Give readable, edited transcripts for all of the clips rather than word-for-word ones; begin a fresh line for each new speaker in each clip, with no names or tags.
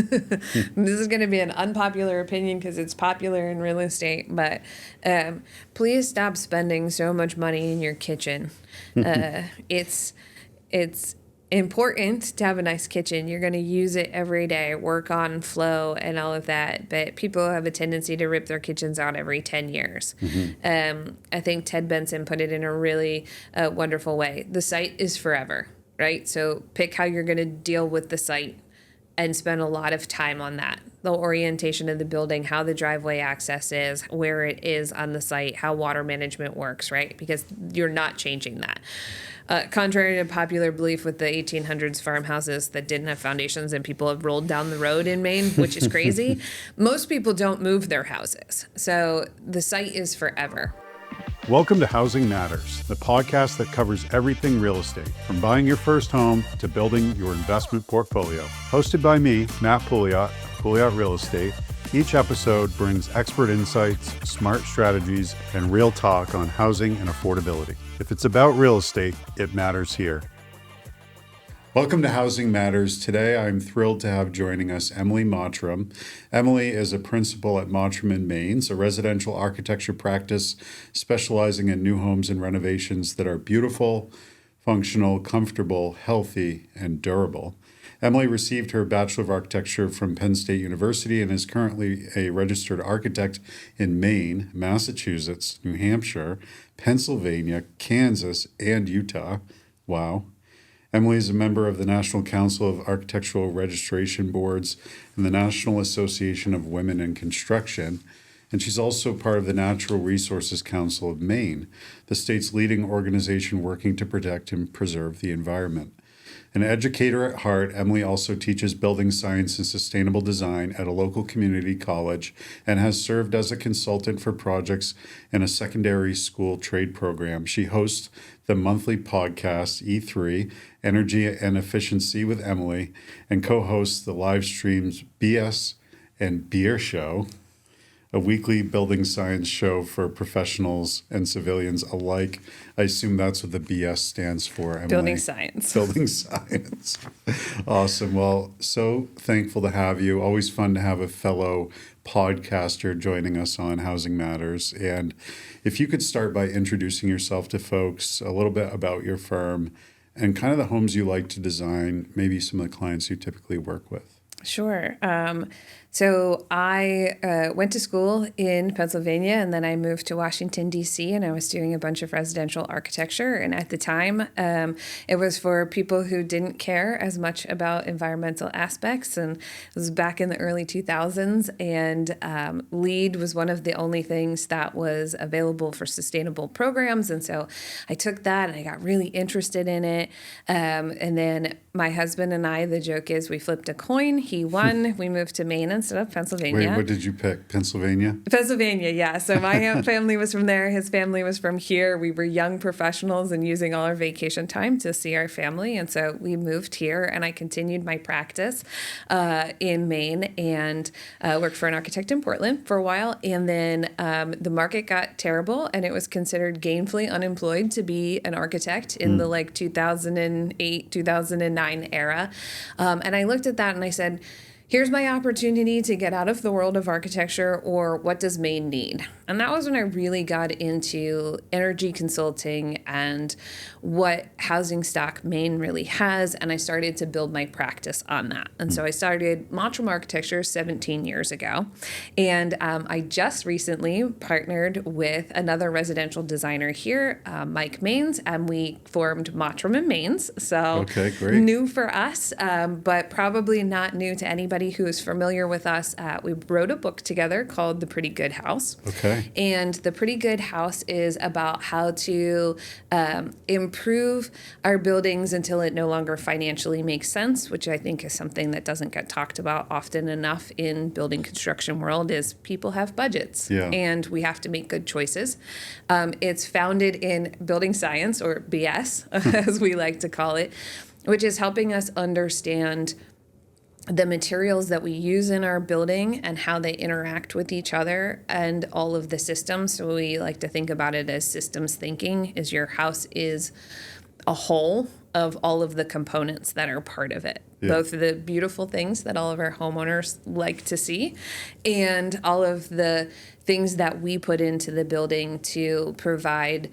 This is going to be an unpopular opinion because it's popular in real estate, but please stop spending so much money in your kitchen. It's important to have a nice kitchen. You're going to use it every day, work on flow and all of that. But people have a tendency to rip their kitchens out every 10 years. I think Ted Benson put it in a really wonderful way. The site is forever, right? So pick how you're going to deal with the site and spend a lot of time on that. The orientation of the building, how the driveway access is, where it is on the site, how water management works, right? Because you're not changing that. Contrary to popular belief with the 1800s farmhouses that didn't have foundations and people have rolled down the road in Maine, which is crazy, most people don't move their houses. So the site is forever.
Welcome to Housing Matters, the podcast that covers everything real estate, from buying your first home to building your investment portfolio. Hosted by me, Matt Pouliot of Pouliot Real Estate. Each episode brings expert insights, smart strategies, and real talk on housing and affordability. If it's about real estate, it matters here. Welcome to Housing Matters. Today, I'm thrilled to have joining us Emily Mottram. Emily is a principal at Mottram Maines, a residential architecture practice specializing in new homes and renovations that are beautiful, functional, comfortable, healthy, and durable. Emily received her Bachelor of Architecture from Penn State University and is currently a registered architect in Maine, Massachusetts, New Hampshire, Pennsylvania, Kansas, and Utah. Wow. Emily is a member of the National Council of Architectural Registration Boards and the National Association of Women in Construction, and she's also part of the Natural Resources Council of Maine, the state's leading organization working to protect and preserve the environment. An educator at heart, Emily also teaches building science and sustainable design at a local community college and has served as a consultant for projects in a secondary school trade program. She hosts the monthly podcast E3, Energy and Efficiency with Emily, and co-hosts the live streams BS and Beer Show, a weekly building science show for professionals and civilians alike. I assume that's what the BS stands for, Emily.
Building science.
Building science. Awesome. Well, so thankful to have you. Always fun to have a fellow podcaster joining us on Housing Matters. And if you could start by introducing yourself to folks, a little bit about your firm, and kind of the homes you like to design, maybe some of the clients you typically work with.
Sure. So I went to school in Pennsylvania, and then I moved to Washington, D.C., and I was doing a bunch of residential architecture. And at the time, it was for people who didn't care as much about environmental aspects. And it was back in the early 2000s, and LEED was one of the only things that was available for sustainable programs. And so I took that, and I got really interested in it. And then my husband and I, the joke is we flipped a coin. He won. We moved to Maine instead of Pennsylvania.
Wait, what did you pick? Pennsylvania?
Pennsylvania, yeah. So my family was from there. His family was from here. We were young professionals and using all our vacation time to see our family. And so we moved here, and I continued my practice in Maine and worked for an architect in Portland for a while. And then the market got terrible, and it was considered gainfully unemployed to be an architect in the 2008, 2009 era. And I looked at that and I said, here's my opportunity to get out of the world of architecture, or what does Maine need? And that was when I really got into energy consulting and what housing stock Maine really has, and I started to build my practice on that. And so I started Mottram Architecture 17 years ago, and I just recently partnered with another residential designer here, Mike Maines, and we formed Mottram Maines. So
okay, great.
New for us, but probably not new to anybody who is familiar with us. We wrote a book together called The Pretty Good House.
Okay.
And The Pretty Good House is about how to improve our buildings until it no longer financially makes sense, which I think is something that doesn't get talked about often enough in building construction world, is people have budgets, and we have to make good choices. It's founded in building science, or BS, as we like to call it, which is helping us understand the materials that we use in our building and how they interact with each other and all of the systems. So we like to think about it as systems thinking, is your house is a whole of all of the components that are part of it. both the beautiful things that all of our homeowners like to see and all of the things that we put into the building to provide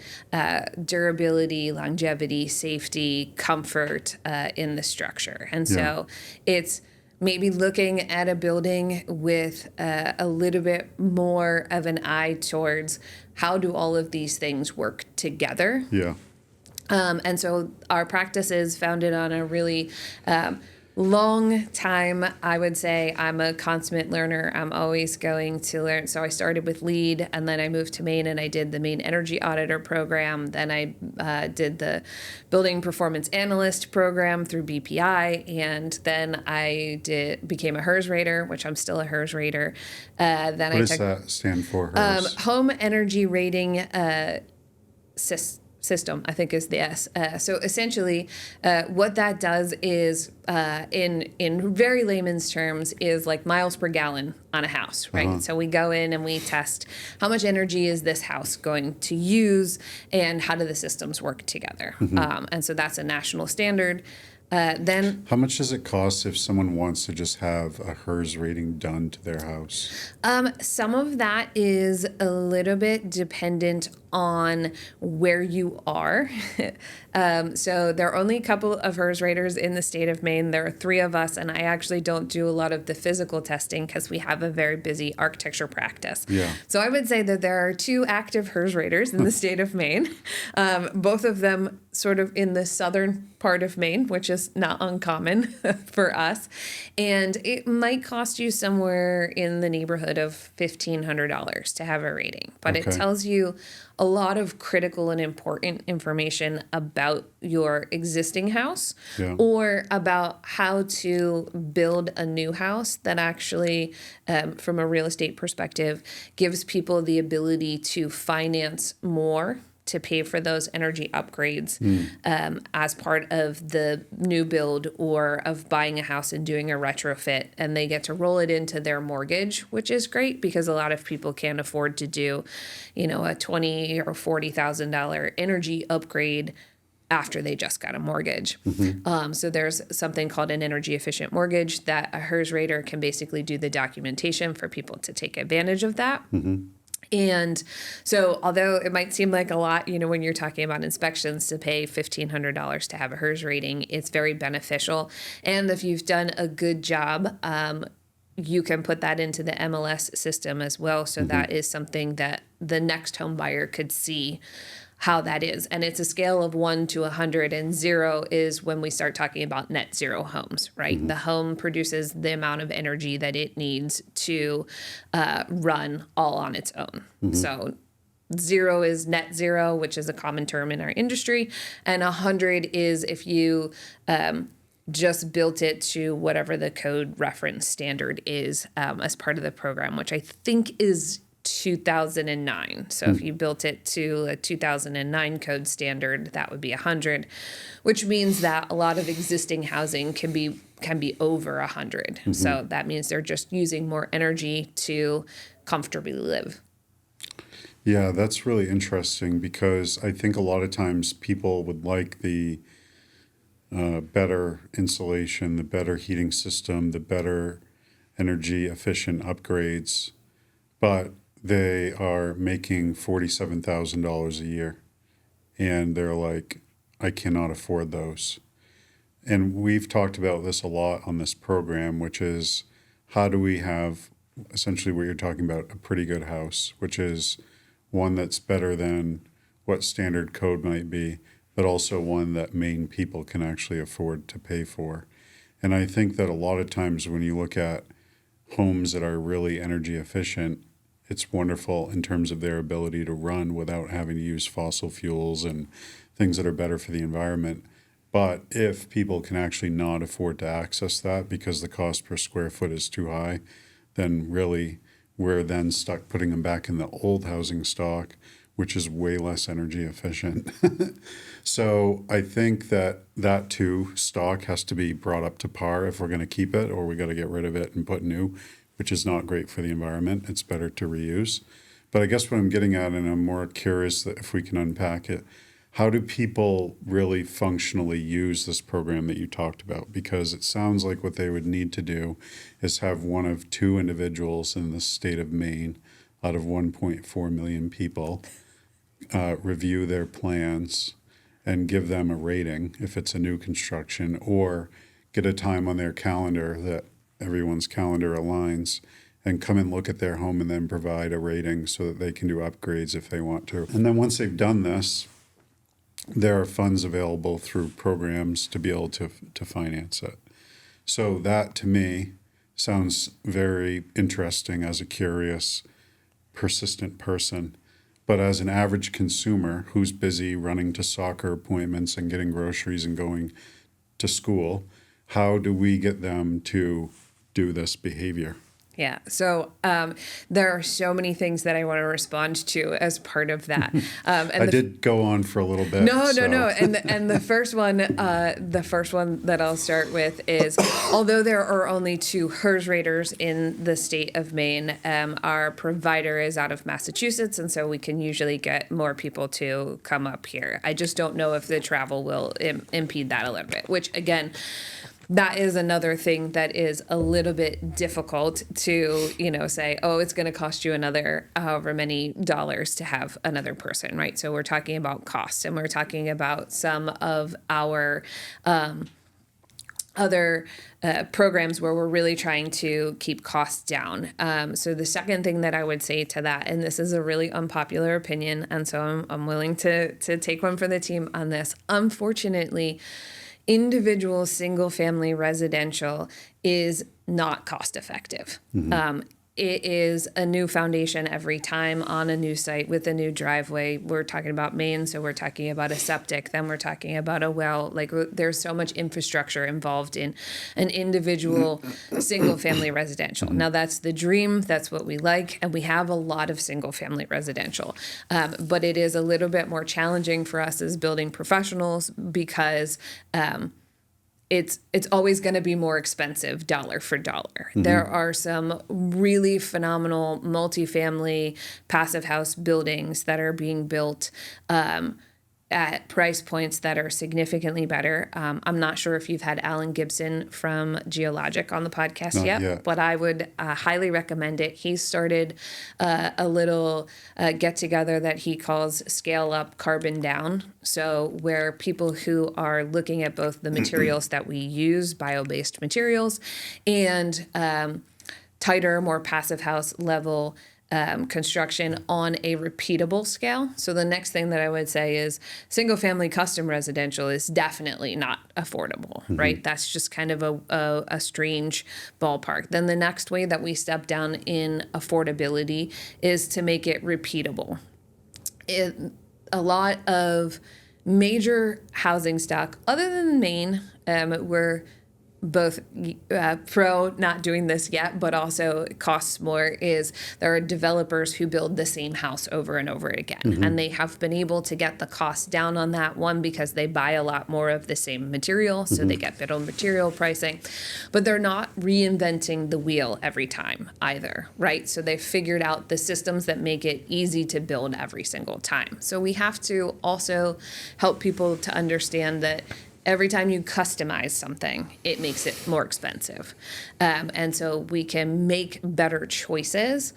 durability, longevity, safety, comfort in the structure. And so it's maybe looking at a building with a little bit more of an eye towards how do all of these things work together.
Yeah.
And so our practice is founded on a really long time. I would say I'm a consummate learner. I'm always going to learn. So I started with LEED, and then I moved to Maine and I did the Maine Energy Auditor program. Then I did the Building Performance Analyst program through BPI, and then I became a HERS rater, which I'm still a HERS rater.
What does that stand for, HERS?
Home Energy Rating System, I think is the S. So essentially, what that does is, in very layman's terms, is like miles per gallon on a house, right? So we go in and we test how much energy is this house going to use, and how do the systems work together. And so that's a national standard. Then
how much does it cost if someone wants to just have a HERS rating done to their house?
Some of that is a little bit dependent on where you are. So there are only a couple of HERS raters in the state of Maine. There are 3 of us, and I actually don't do a lot of the physical testing because we have a very busy architecture practice. So I would say that there are 2 active HERS raters in the state of Maine, both of them sort of in the southern part of Maine, which is not uncommon for us. And it might cost you somewhere in the neighborhood of $1,500 to have a rating, but it tells you a lot of critical and important information about your existing house or about how to build a new house that actually, from a real estate perspective, gives people the ability to finance more to pay for those energy upgrades as part of the new build or of buying a house and doing a retrofit. And they get to roll it into their mortgage, which is great because a lot of people can't afford to do, a $20,000 or $40,000 energy upgrade after they just got a mortgage. So there's something called an energy efficient mortgage that a HERS rater can basically do the documentation for people to take advantage of that. And so although it might seem like a lot, when you're talking about inspections to pay $1,500 to have a HERS rating, it's very beneficial. And if you've done a good job, you can put that into the MLS system as well. So that is something that the next home buyer could see how that is. And it's a scale of 1 to 100, and 0 is when we start talking about net zero homes, right? The home produces the amount of energy that it needs to run all on its own. So 0 is net zero, which is a common term in our industry. And 100 is if you just built it to whatever the code reference standard is as part of the program, which I think is 2009. So if you built it to a 2009 code standard, that would be 100, which means that a lot of existing housing can be over 100. So that means they're just using more energy to comfortably live.
Yeah, that's really interesting because I think a lot of times people would like the better insulation, the better heating system, the better energy efficient upgrades, but they are making $47,000 a year, and they're like, I cannot afford those. And we've talked about this a lot on this program, which is how do we have essentially what you're talking about, a pretty good house, which is one that's better than what standard code might be, but also one that Maine people can actually afford to pay for. And I think that a lot of times when you look at homes that are really energy efficient, it's wonderful in terms of their ability to run without having to use fossil fuels and things that are better for the environment. But if people can actually not afford to access that because the cost per square foot is too high, then really we're then stuck putting them back in the old housing stock, which is way less energy efficient. So I think that too, stock has to be brought up to par if we're going to keep it, or we got to get rid of it and put new, which is not great for the environment. It's better to reuse. But I guess what I'm getting at, and I'm more curious that if we can unpack it, how do people really functionally use this program that you talked about? Because it sounds like what they would need to do is have one of two individuals in the state of Maine out of 1.4 million people review their plans and give them a rating if it's a new construction, or get a time on their calendar that everyone's calendar aligns and come and look at their home and then provide a rating so that they can do upgrades if they want to. And then once they've done this, there are funds available through programs to be able to finance it. So that, to me, sounds very interesting as a curious, persistent person. But as an average consumer who's busy running to soccer appointments and getting groceries and going to school, how do we get them to do this behavior?
Yeah. So there are so many things that I want to respond to as part of that. And
I did go on for a little bit.
No. And the first one that I'll start with is, although there are only two HERS raters in the state of Maine, our provider is out of Massachusetts, and so we can usually get more people to come up here. I just don't know if the travel will impede that a little bit, which again, that is another thing that is a little bit difficult to, say, oh, it's going to cost you another however many dollars to have another person, right? So we're talking about costs, and we're talking about some of our other programs where we're really trying to keep costs down. So the second thing that I would say to that, and this is a really unpopular opinion, and so I'm willing to take one for the team on this. Unfortunately, individual single-family residential is not cost-effective. It is a new foundation every time on a new site with a new driveway. We're talking about Maine, so we're talking about a septic, then we're talking about a well. Like, there's so much infrastructure involved in an individual single-family residential. Now, that's the dream. That's what we like, and we have a lot of single-family residential. But it is a little bit more challenging for us as building professionals because it's always going to be more expensive dollar for dollar. There are some really phenomenal multifamily passive house buildings that are being built at price points that are significantly better. I'm not sure if you've had Alan Gibson from Geologic on the podcast yet, but I would highly recommend it. He started a little get-together that he calls Scale Up, Carbon Down. So where people who are looking at both the materials that we use, bio-based materials, and tighter, more passive house level construction on a repeatable scale. So the next thing that I would say is single family custom residential is definitely not affordable, right? That's just kind of a strange ballpark. Then the next way that we step down in affordability is to make it repeatable. A lot of major housing stock, other than Maine, we're both pro not doing this yet, but also it costs more, is there are developers who build the same house over and over again. And they have been able to get the cost down on that one because they buy a lot more of the same material. So they get better material pricing, but they're not reinventing the wheel every time either, right? So they've figured out the systems that make it easy to build every single time. So we have to also help people to understand that every time you customize something, it makes it more expensive. And so we can make better choices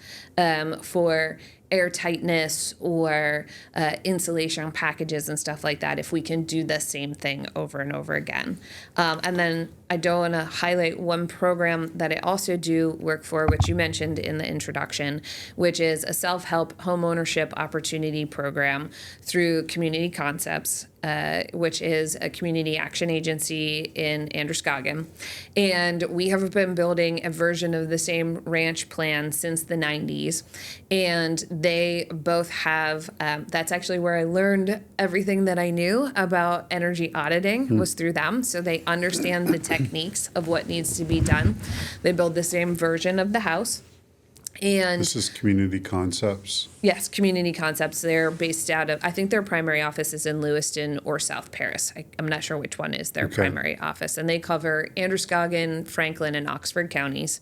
for airtightness or insulation packages and stuff like that if we can do the same thing over and over again. And then I do want to highlight one program that I also do work for, which you mentioned in the introduction, which is a self-help homeownership opportunity program through Community Concepts, which is a community action agency in Androscoggin. And we have been building a version of the same ranch plan since the 90s. And they both have, that's actually where I learned everything that I knew about energy auditing was through them. So they understand the techniques of what needs to be done. They build the same version of the house. And
this is Community Concepts?
Yes, Community Concepts. They're based out of, I think their primary office is in Lewiston or South Paris. I'm not sure which one is their primary office. And they cover Androscoggin, Franklin, and Oxford counties.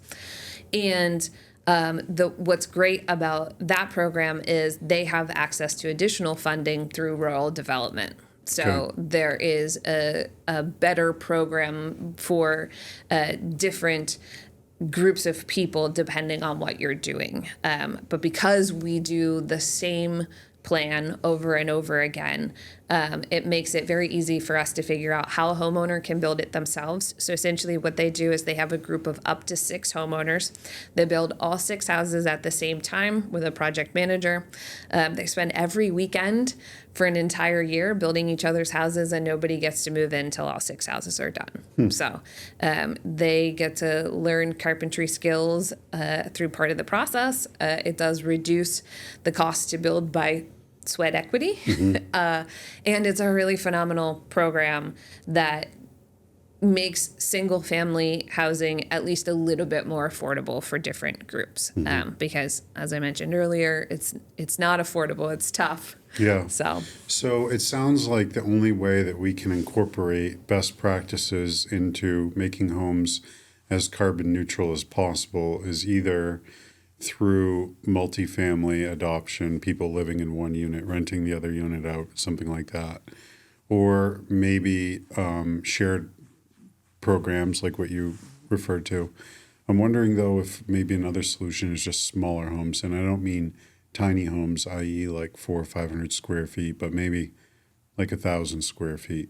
And what's great about that program is they have access to additional funding through rural development. So there is a better program for different groups of people depending on what you're doing. But because we do the same plan over and over again, it makes it very easy for us to figure out how a homeowner can build it themselves. So essentially what they do is they have a group of up to 6 homeowners. They build all 6 houses at the same time with a project manager. They spend every weekend for an entire year building each other's houses, and nobody gets to move in until all 6 houses are done. So they get to learn carpentry skills through part of the process. It does reduce the cost to build by sweat equity. And it's a really phenomenal program that makes single family housing at least a little bit more affordable for different groups. Because as I mentioned earlier, it's not affordable, it's tough.
Yeah.
So
it sounds like the only way that we can incorporate best practices into making homes as carbon neutral as possible is either through multifamily adoption, people living in one unit, renting the other unit out, something like that, or maybe shared programs like what you referred to. I'm wondering, though, if maybe another solution is just smaller homes. And I don't mean tiny homes, i.e. like 400 or 500 square feet, but maybe like 1,000 square feet,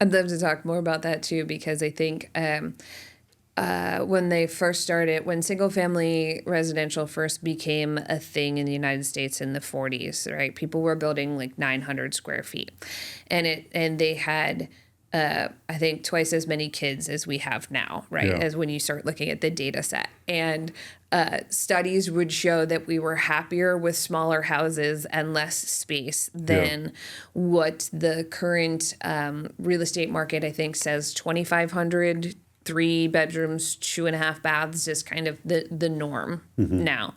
I'd love to talk more about that, too, because I think when they first started, when single family residential first became a thing in the United States in the 40s, right? People were building like 900 square feet, and they had I think twice as many kids as we have now, right?
Yeah.
As when you start looking at the data set. And studies would show that we were happier with smaller houses and less space than what the current real estate market, I think, says 2,500, 3 bedrooms, 2.5 baths is kind of the norm now.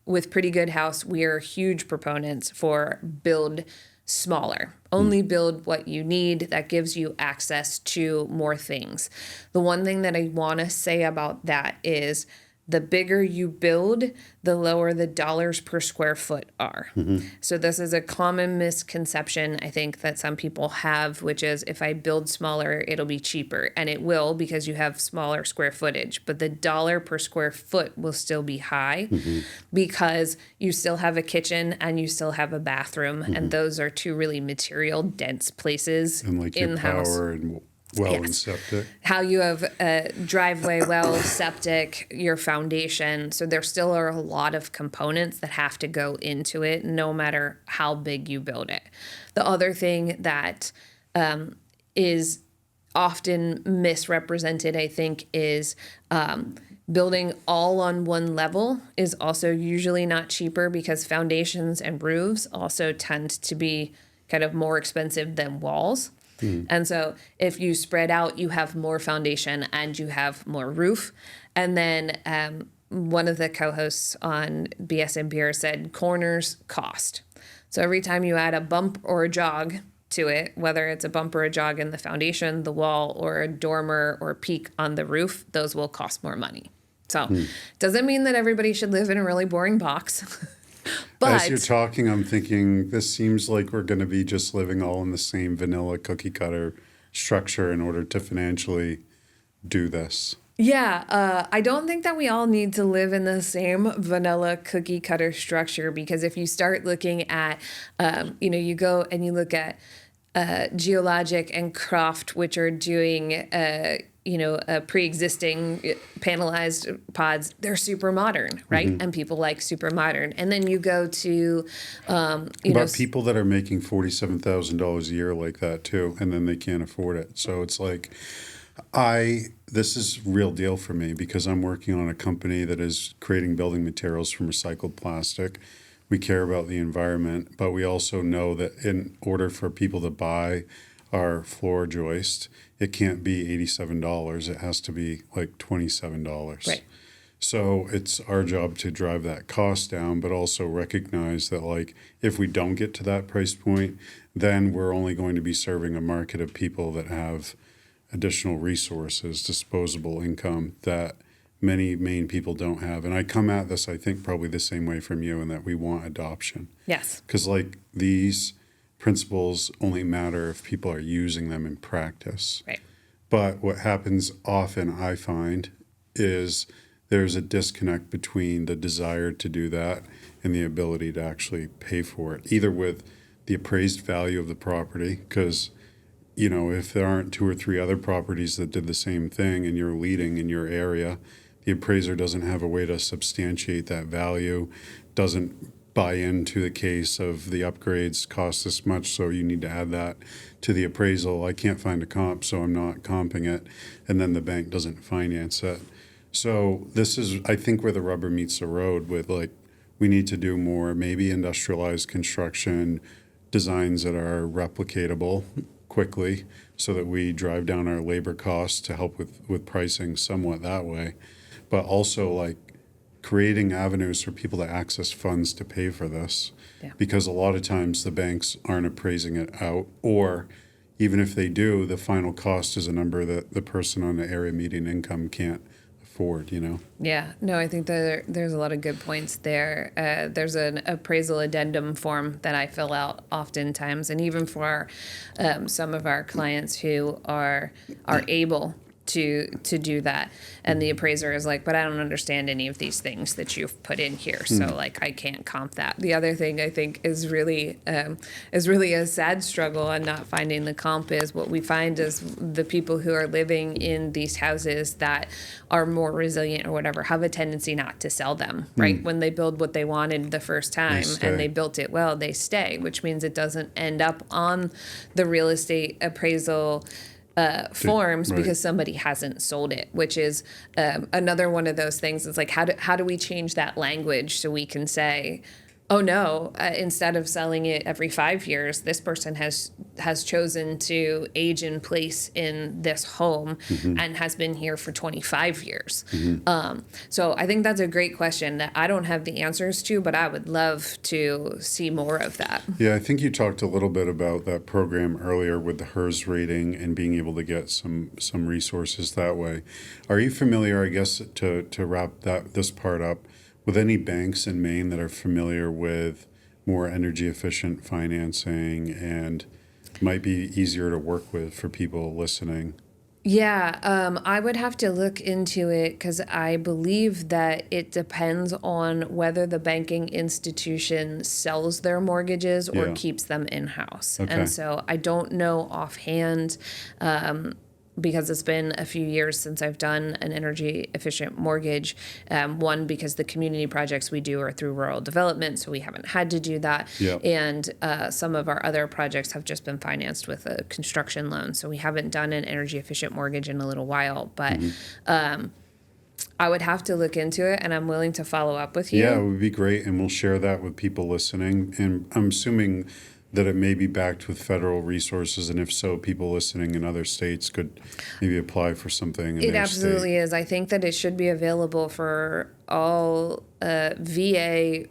With Pretty Good House, we are huge proponents for build smaller. Only build what you need. That gives you access to more things. The one thing that I want to say about that is the bigger you build, the lower the dollars per square foot are. So this is a common misconception I think that some people have, which is if I build smaller, it'll be cheaper. And it will, because you have smaller square footage. But the dollar per square foot will still be high because you still have a kitchen and you still have a bathroom. And those are 2 really material dense places
and like
in
your
the house.
power and and septic.
How you have a driveway, well, septic, your foundation. So there still are a lot of components that have to go into it, no matter how big you build it. The other thing that is often misrepresented, I think, is building all on one level is also usually not cheaper because foundations and roofs also tend to be kind of more expensive than walls. And so if you spread out, you have more foundation and you have more roof. And then one of the co-hosts on BS and Beer said corners cost. So every time you add a bump or a jog to it, whether it's a bump or a jog in the foundation, the wall, or a dormer or peak on the roof, those will cost more money. So doesn't mean that everybody should live in a really boring box. But
as you're talking, I'm thinking this seems like we're going to be just living all in the same vanilla cookie cutter structure in order to financially do this.
Yeah, I don't think that we all need to live in the same vanilla cookie cutter structure, because if you start looking at, you go and you look at Geologic and Croft, which are doing pre-existing panelized pods, they're super modern, right? And people like super modern. And then you go to,
But people that are making $47,000 a year like that too, and then they can't afford it. So it's like, this is real deal for me because I'm working on a company that is creating building materials from recycled plastic. We care about the environment, but we also know that in order for people to buy our floor joist, it can't be $87. It has to be like $27.
Right.
So it's our job to drive that cost down, but also recognize that like if we don't get to that price point, then we're only going to be serving a market of people that have additional resources, disposable income that many Maine people don't have. And I come at this, I think, probably the same way from you in that we want adoption.
Yes.
Because like these principles only matter if people are using them in practice.
Right.
But what happens often, I find, is there's a disconnect between the desire to do that and the ability to actually pay for it, either with the appraised value of the property, because, you know, if there aren't two or three other properties that did the same thing and you're leading in your area, the appraiser doesn't have a way to substantiate that value, doesn't buy into the case of the upgrades cost this much, so you need to add that to the appraisal. I can't find a comp, so I'm not comping it. And then the bank doesn't finance it. So this is, I think, where the rubber meets the road with, like, we need to do more, maybe industrialized construction, designs that are replicatable quickly so that we drive down our labor costs to help with pricing somewhat that way. But also, like, creating avenues for people to access funds to pay for this, because a lot of times the banks aren't appraising it out, or even if they do, the final cost is a number that the person on the area median income can't afford, you know?
Yeah, no, I think there's a lot of good points there. There's an appraisal addendum form that I fill out oftentimes, and even for some of our clients who are able to do that, and the appraiser is like, but I don't understand any of these things that you've put in here, so like I can't comp that. The other thing I think is really a sad struggle on not finding the comp is what we find is the people who are living in these houses that are more resilient or whatever have a tendency not to sell them, right? When they build what they wanted the first time and they built it well, they stay, which means it doesn't end up on the real estate appraisal forms because somebody hasn't sold it, which is another one of those things. It's like, how do we change that language so we can say, oh no, instead of selling it every 5 years, this person has chosen to age in place in this home and has been here for 25 years. So I think that's a great question that I don't have the answers to, but I would love to see more of that. Yeah,
I think you talked a little bit about that program earlier with the HERS rating and being able to get some resources that way. Are you familiar, I guess, to wrap this part up, with any banks in Maine that are familiar with more energy efficient financing and might be easier to work with for people listening?
Yeah, I would have to look into it because I believe that it depends on whether the banking institution sells their mortgages or keeps them in-house.
Okay.
And so I don't know offhand, because it's been a few years since I've done an energy efficient mortgage. One, because the community projects we do are through rural development, so we haven't had to do that. And some of our other projects have just been financed with a construction loan, so we haven't done an energy efficient mortgage in a little while. But I would have to look into it, and I'm willing to follow up with you.
Yeah, it would be great, and we'll share that with people listening. And I'm assuming that it may be backed with federal resources, and if so, people listening in other states could maybe apply for something in their state.
It absolutely is. I think that it should be available for all VA,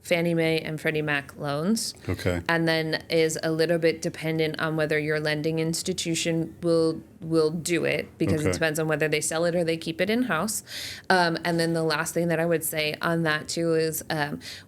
Fannie Mae, and Freddie Mac loans.
Okay.
And then is a little bit dependent on whether your lending institution will do it, because it depends on whether they sell it or they keep it in-house. And then the last thing that I would say on that too is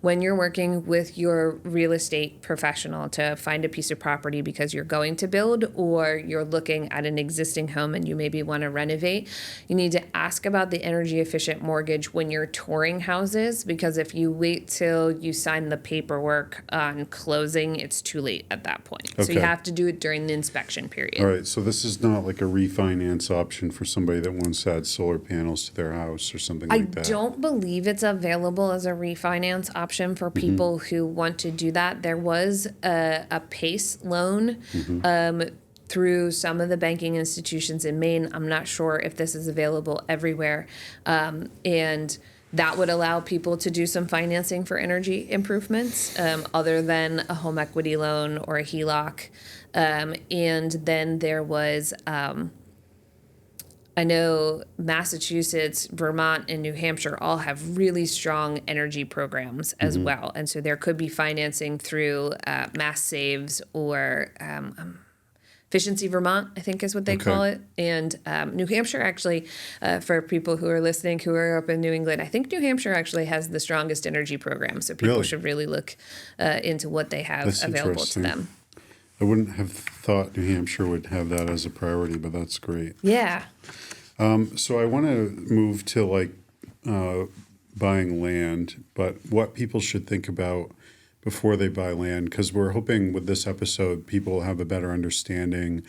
when you're working with your real estate professional to find a piece of property because you're going to build, or you're looking at an existing home and you maybe want to renovate, you need to ask about the energy efficient mortgage when you're touring houses, because if you wait till you sign the paperwork on closing, it's too late at that point. So you have to do it during the inspection period.
All right, so this is not like a refinance option for somebody that wants to add solar panels to their house or something like that?
I don't believe it's available as a refinance option for people who want to do that. There was a PACE loan through some of the banking institutions in Maine. I'm not sure if this is available everywhere. And that would allow people to do some financing for energy improvements, other than a home equity loan or a HELOC. And then there was, I know Massachusetts, Vermont, and New Hampshire all have really strong energy programs as well. And so there could be financing through Mass Saves or Efficiency Vermont, I think is what they call it. And New Hampshire actually, for people who are listening who are up in New England, I think New Hampshire actually has the strongest energy program. So people should really look into what they have available to them.
I wouldn't have thought New Hampshire would have that as a priority, but that's great.
Yeah.
So I want to move to like buying land, but what people should think about before they buy land, because we're hoping with this episode people have a better understanding.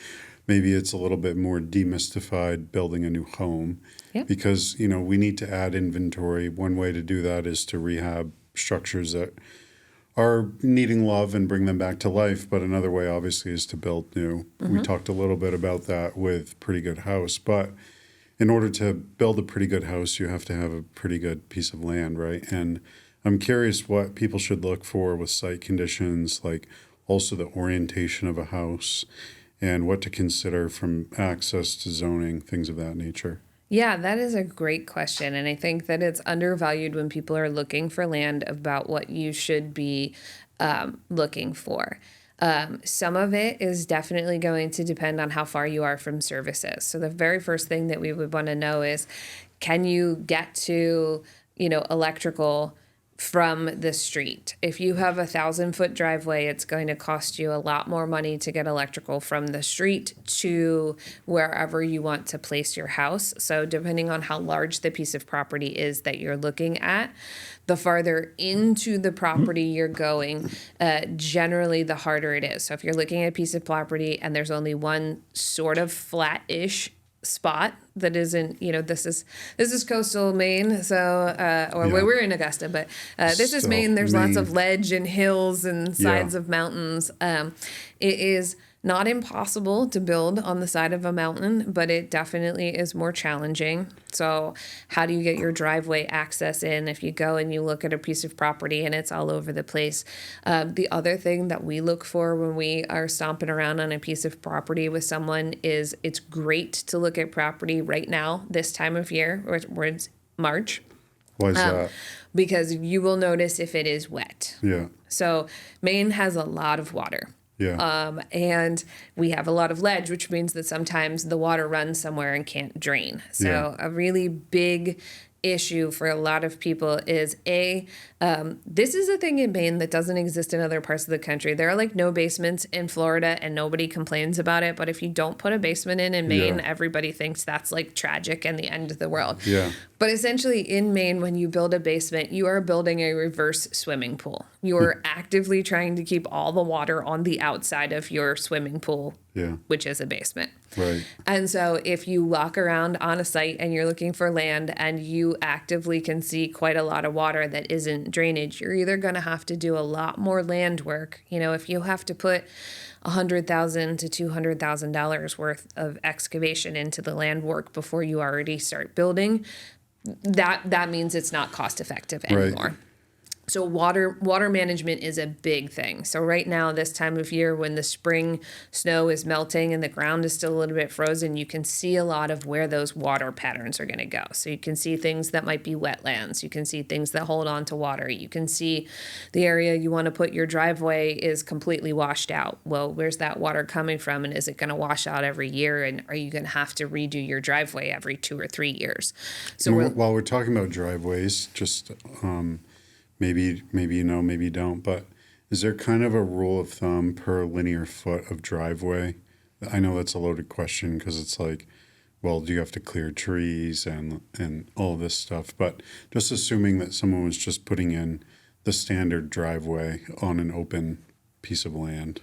Maybe it's a little bit more demystified building a new home, because we need to add inventory. One way to do that is to rehab structures that are needing love and bring them back to life. But another way, obviously, is to build new. We talked a little bit about that with Pretty Good House, but in order to build a pretty good house, you have to have a pretty good piece of land, right? And I'm curious what people should look for with site conditions, like also the orientation of a house and what to consider from access to zoning, things of that nature.
Yeah, that is a great question. And I think that it's undervalued when people are looking for land about what you should be looking for. Some of it is definitely going to depend on how far you are from services. So the very first thing that we would want to know is, can you get to, electrical from the street? If you have 1,000-foot driveway, it's going to cost you a lot more money to get electrical from the street to wherever you want to place your house. So depending on how large the piece of property is that you're looking at, the farther into the property you're going, generally the harder it is. So if you're looking at a piece of property and there's only one sort of flat-ish spot that isn't, this is coastal Maine, so we're in Augusta, but this is Maine. There's lots of ledge and hills and sides of mountains. It is not impossible to build on the side of a mountain, but it definitely is more challenging. So how do you get your driveway access in if you go and you look at a piece of property and it's all over the place? The other thing that we look for when we are stomping around on a piece of property with someone is, it's great to look at property right now, this time of year, where it's March.
Why is that?
Because you will notice if it is wet.
Yeah.
So Maine has a lot of water.
Yeah.
And we have a lot of ledge, which means that sometimes the water runs somewhere and can't drain. So a really big issue for a lot of people is this is a thing in Maine that doesn't exist in other parts of the country. There are like no basements in Florida and nobody complains about it. But if you don't put a basement in Maine, everybody thinks that's like tragic and the end of the world.
Yeah.
But essentially in Maine, when you build a basement, you are building a reverse swimming pool. You are actively trying to keep all the water on the outside of your swimming pool, which is a basement.
Right.
And so if you walk around on a site and you're looking for land and you actively can see quite a lot of water that isn't drainage, you're either going to have to do a lot more land work. If you have to put $100,000 to $200,000 worth of excavation into the land work before you already start building, that means it's not cost effective anymore. Right. So water management is a big thing. So right now, this time of year when the spring snow is melting and the ground is still a little bit frozen, you can see a lot of where those water patterns are going to go. So you can see things that might be wetlands. You can see things that hold on to water. You can see the area you want to put your driveway is completely washed out. Well, where's that water coming from? And is it going to wash out every year? And are you going to have to redo your driveway every 2 or 3 years? So
while we're talking about driveways, just maybe you know, maybe you don't, but is there kind of a rule of thumb per linear foot of driveway? I know that's a loaded question because it's like, well, do you have to clear trees and all this stuff? But just assuming that someone was just putting in the standard driveway on an open piece of land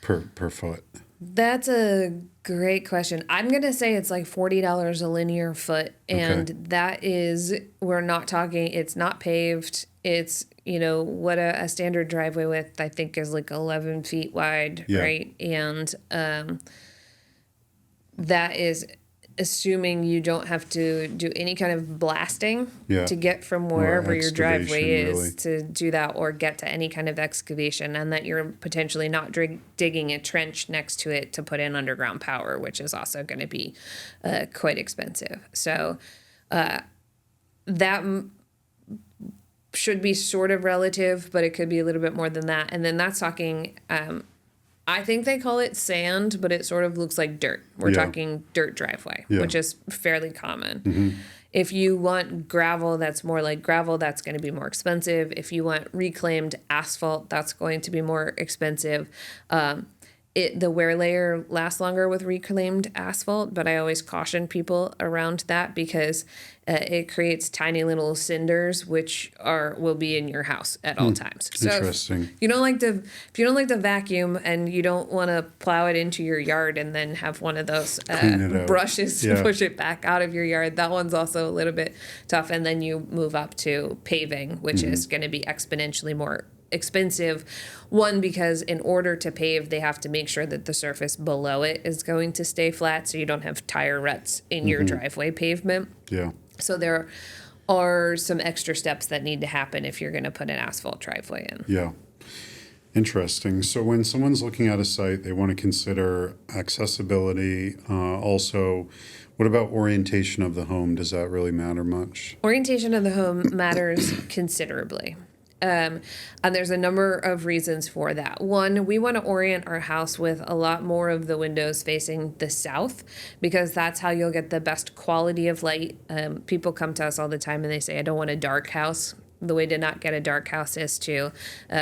per foot.
That's a great question. I'm going to say it's like $40 a linear foot. And that is, we're not talking, it's not paved. It's, what a standard driveway width, I think, is like 11 feet wide, right? And that is assuming you don't have to do any kind of blasting to get from wherever your driveway is to do that, or get to any kind of excavation, and that you're potentially not digging a trench next to it to put in underground power, which is also going to be quite expensive. So that should be sort of relative, but it could be a little bit more than that. And then that's talking I think they call it sand, but it sort of looks like dirt. We're talking dirt driveway, which is fairly common. If you want gravel that's more like gravel, that's going to be more expensive. If you want reclaimed asphalt, that's going to be more expensive. The wear layer lasts longer with reclaimed asphalt, but I always caution people around that because it creates tiny little cinders, which will be in your house at all times. So
Interesting.
if you don't like to vacuum and you don't want to plow it into your yard and then have one of those brushes to push it back out of your yard, that one's also a little bit tough. And then you move up to paving, which is going to be exponentially more expensive. One, because in order to pave, they have to make sure that the surface below it is going to stay flat so you don't have tire ruts in your driveway pavement.
Yeah.
So there are some extra steps that need to happen if you're going to put an asphalt driveway in.
Yeah. Interesting. So when someone's looking at a site, they want to consider accessibility. Also, what about orientation of the home? Does that really matter much?
Orientation of the home matters considerably. And there's a number of reasons for that. One, we want to orient our house with a lot more of the windows facing the south because that's how you'll get the best quality of light. People come to us all the time and they say, I don't want a dark house. The way to not get a dark house is to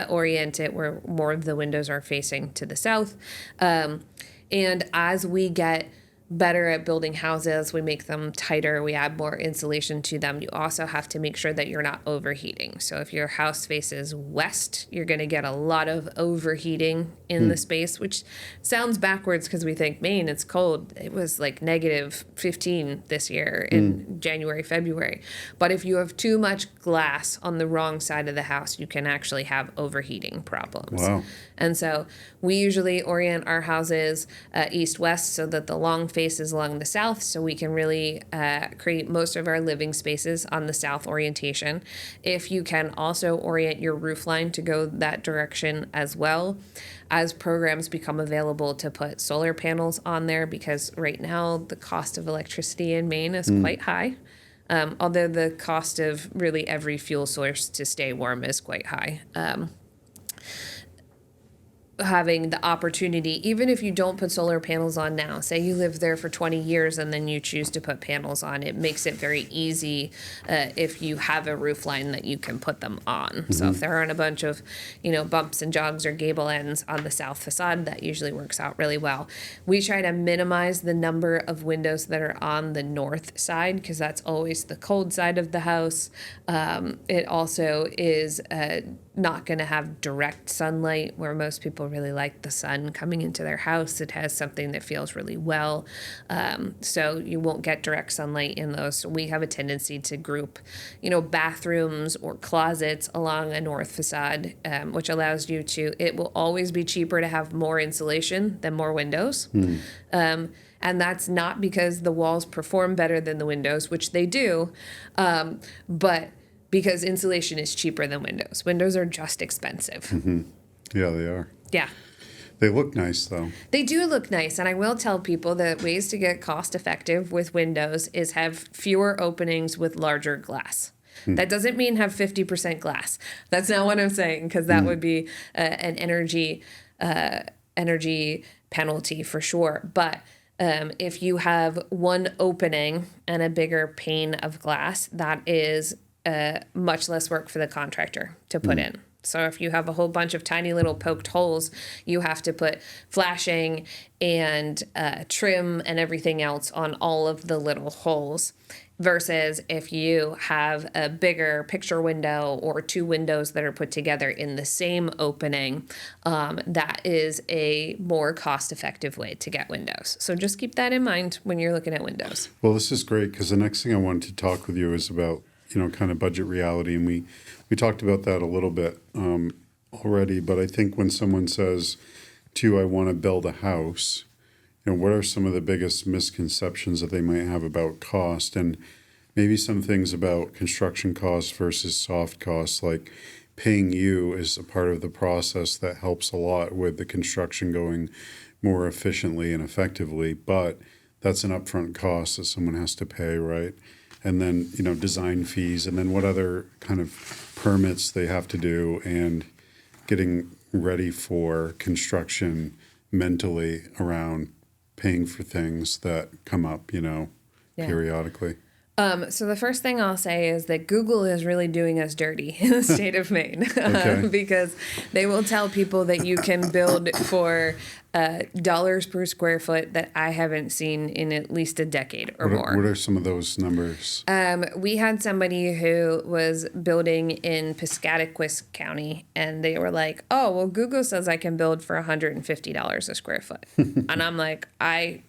orient it where more of the windows are facing to the south. And as we get better at building houses, we make them tighter, we add more insulation to them. You also have to make sure that you're not overheating. So if your house faces west, you're going to get a lot of overheating in the space, which sounds backwards because we think, Maine, it's cold. It was like negative 15 this year in January, February. But if you have too much glass on the wrong side of the house, you can actually have overheating problems.
Wow.
And so we usually orient our houses east-west so that the long face is along the south, so we can really create most of our living spaces on the south orientation. If you can also orient your roof line to go that direction as well, as programs become available to put solar panels on there, because right now the cost of electricity in Maine is quite high. Although the cost of really every fuel source to stay warm is quite high. Having the opportunity, even if you don't put solar panels on now, say you live there for 20 years and then you choose to put panels on, it makes it very easy if you have a roof line that you can put them on. So if there aren't a bunch of, bumps and jogs or gable ends on the south facade, that usually works out really well. We try to minimize the number of windows that are on the north side because that's always the cold side of the house. It also is not going to have direct sunlight where most people really like the sun coming into their house. It has something that feels really well. So you won't get direct sunlight in those. So we have a tendency to group, bathrooms or closets along a north facade, which allows you it will always be cheaper to have more insulation than more windows. And that's not because the walls perform better than the windows, which they do, but because insulation is cheaper than windows. Windows are just expensive.
Yeah, they are.
Yeah.
They look nice, though.
They do look nice. And I will tell people that ways to get cost effective with windows is have fewer openings with larger glass. That doesn't mean have 50% glass. That's not what I'm saying, because that would be an energy penalty for sure. But if you have one opening and a bigger pane of glass, that is much less work for the contractor to put in. So if you have a whole bunch of tiny little poked holes, you have to put flashing and trim and everything else on all of the little holes. Versus if you have a bigger picture window or two windows that are put together in the same opening, that is a more cost-effective way to get windows. So just keep that in mind when you're looking at windows.
Well, this is great because the next thing I wanted to talk with you is about, kind of budget reality. And we talked about that a little bit already. But I think when someone says to you, I want to build a house, what are some of the biggest misconceptions that they might have about cost, and maybe some things about construction costs versus soft costs, like paying you is a part of the process that helps a lot with the construction going more efficiently and effectively, but that's an upfront cost that someone has to pay, right? And then, design fees, and then what other kind of permits they have to do, and getting ready for construction mentally around paying for things that come up, periodically?
So the first thing I'll say is that Google is really doing us dirty in the state of Maine because they will tell people that you can build for dollars per square foot that I haven't seen in at least a decade or more.
What are some of those numbers?
We had somebody who was building in Piscataquis County, and they were like, "Oh, well, Google says I can build for $150 a square foot," and I'm like, I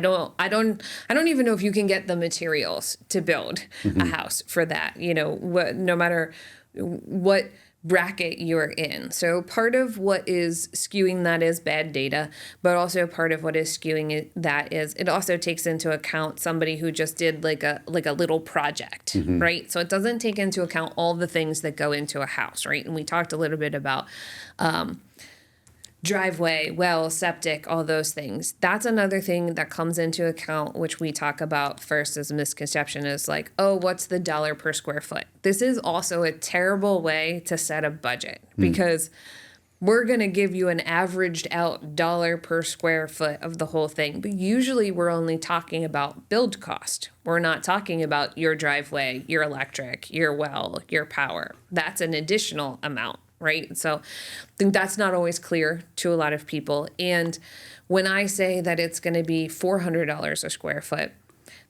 don't even know if you can get the materials to build a house for that, no matter what bracket you're in. So part of what is skewing that is bad data, but also part of what is skewing that is it also takes into account somebody who just did like a little project, right? So it doesn't take into account all the things that go into a house, right? And we talked a little bit about driveway, well, septic, all those things. That's another thing that comes into account, which we talk about first as a misconception is like, oh, what's the dollar per square foot? This is also a terrible way to set a budget because we're going to give you an averaged out dollar per square foot of the whole thing. But usually we're only talking about build cost. We're not talking about your driveway, your electric, your well, your power. That's an additional amount. Right. So I think that's not always clear to a lot of people. And when I say that it's going to be $400 a square foot,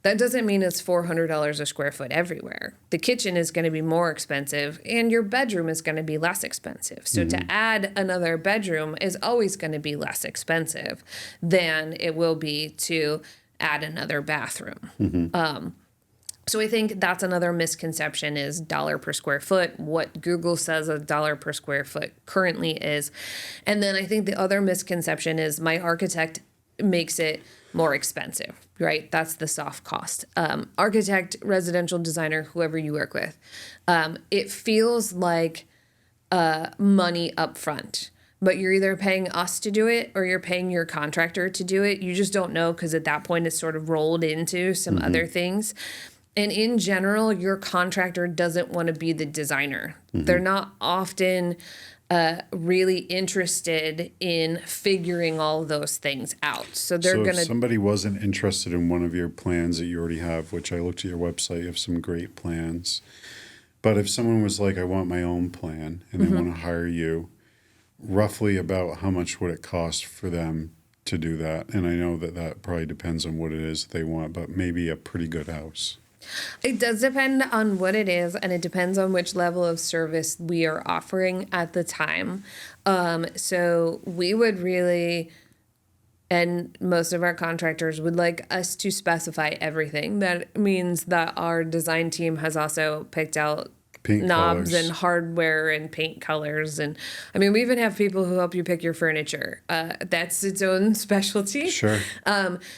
that doesn't mean it's $400 a square foot everywhere. The kitchen is going to be more expensive and your bedroom is going to be less expensive. So to add another bedroom is always going to be less expensive than it will be to add another bathroom. So I think that's another misconception is dollar per square foot, what Google says a dollar per square foot currently is. And then I think the other misconception is my architect makes it more expensive, right? That's the soft cost. Architect, residential designer, whoever you work with, it feels like money up front. But you're either paying us to do it or you're paying your contractor to do it. You just don't know because at that point it's sort of rolled into some other things. And in general, your contractor doesn't want to be the designer. They're not often really interested in figuring all those things out. So they're going to...
if somebody wasn't interested in one of your plans that you already have, which I looked at your website, you have some great plans. But if someone was like, I want my own plan and they want to hire you, roughly about how much would it cost for them to do that? And I know that probably depends on what it is they want, but maybe a pretty good house.
It does depend on what it is, and it depends on which level of service we are offering at the time. So we would really, and most of our contractors would like us to specify everything. That means that our design team has also picked out paint knobs colors and hardware and paint colors. And I mean, we even have people who help you pick your furniture. That's its own specialty.
Sure.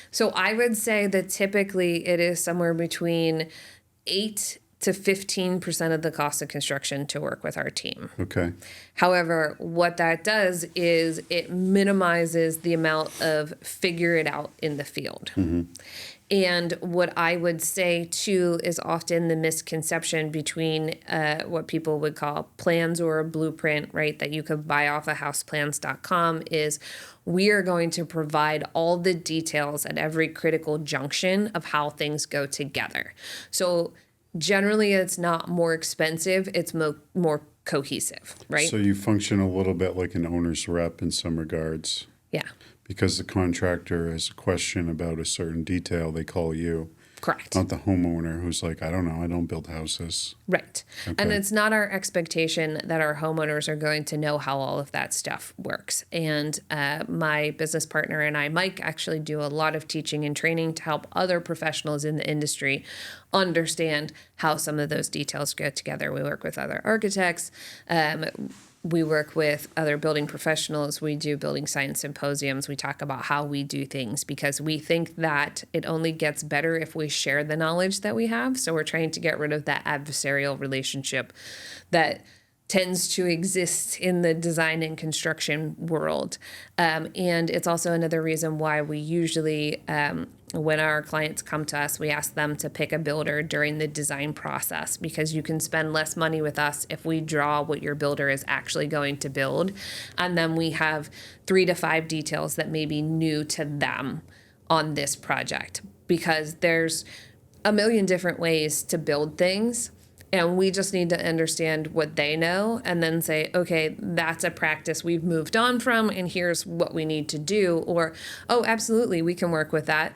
So I would say that typically it is somewhere between 8 to 15% of the cost of construction to work with our team.
Okay.
However, what that does is it minimizes the amount of figure it out in the field. And what I would say, too, is often the misconception between what people would call plans or a blueprint, right, that you could buy off of houseplans.com is we are going to provide all the details at every critical junction of how things go together. So generally, it's not more expensive. It's more cohesive, right?
So you function a little bit like an owner's rep in some regards.
Yeah.
Because the contractor has a question about a certain detail, they call you.
Correct.
Not the homeowner who's like, I don't know, I don't build houses.
Right. Okay. And it's not our expectation that our homeowners are going to know how all of that stuff works. And my business partner and I, Mike, actually do a lot of teaching and training to help other professionals in the industry understand how some of those details go together. We work with other architects. We work with other building professionals. We do building science symposiums. We talk about how we do things because we think that it only gets better if we share the knowledge that we have. So we're trying to get rid of that adversarial relationship that tends to exist in the design and construction world. And it's also another reason why we usually, when our clients come to us, we ask them to pick a builder during the design process, because you can spend less money with us if we draw what your builder is actually going to build. And then we have 3 to 5 details that may be new to them on this project, because there's a million different ways to build things. And we just need to understand what they know and then say, okay, that's a practice we've moved on from, and here's what we need to do. Or, oh, absolutely, we can work with that.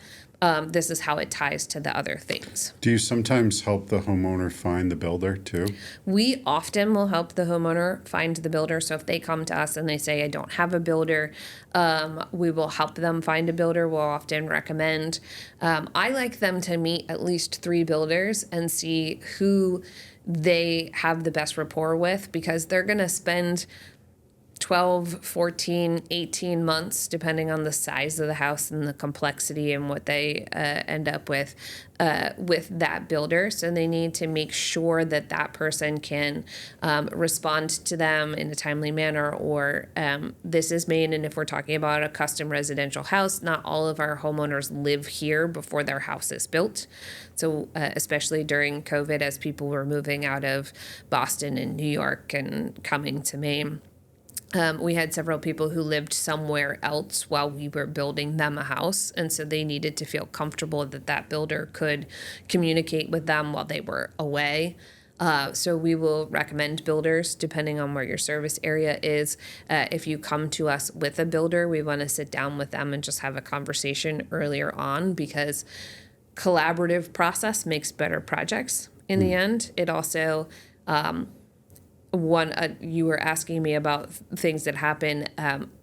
This is how it ties to the other things.
Do you sometimes help the homeowner find the builder too?
We often will help the homeowner find the builder. So if they come to us and they say, I don't have a builder, we will help them find a builder. We'll often recommend. I like them to meet at least 3 builders and see who they have the best rapport with, because they're going to spend 12, 14, 18 months, depending on the size of the house and the complexity and what they end up with that builder. So they need to make sure that that person can respond to them in a timely manner. Or this is Maine, and if we're talking about a custom residential house, not all of our homeowners live here before their house is built. So especially during COVID, as people were moving out of Boston and New York and coming to Maine, we had several people who lived somewhere else while we were building them a house. And so they needed to feel comfortable that that builder could communicate with them while they were away. So we will recommend builders depending on where your service area is. If you come to us with a builder, we want to sit down with them and just have a conversation earlier on, because collaborative process makes better projects in the end. It also, you were asking me about things that happen.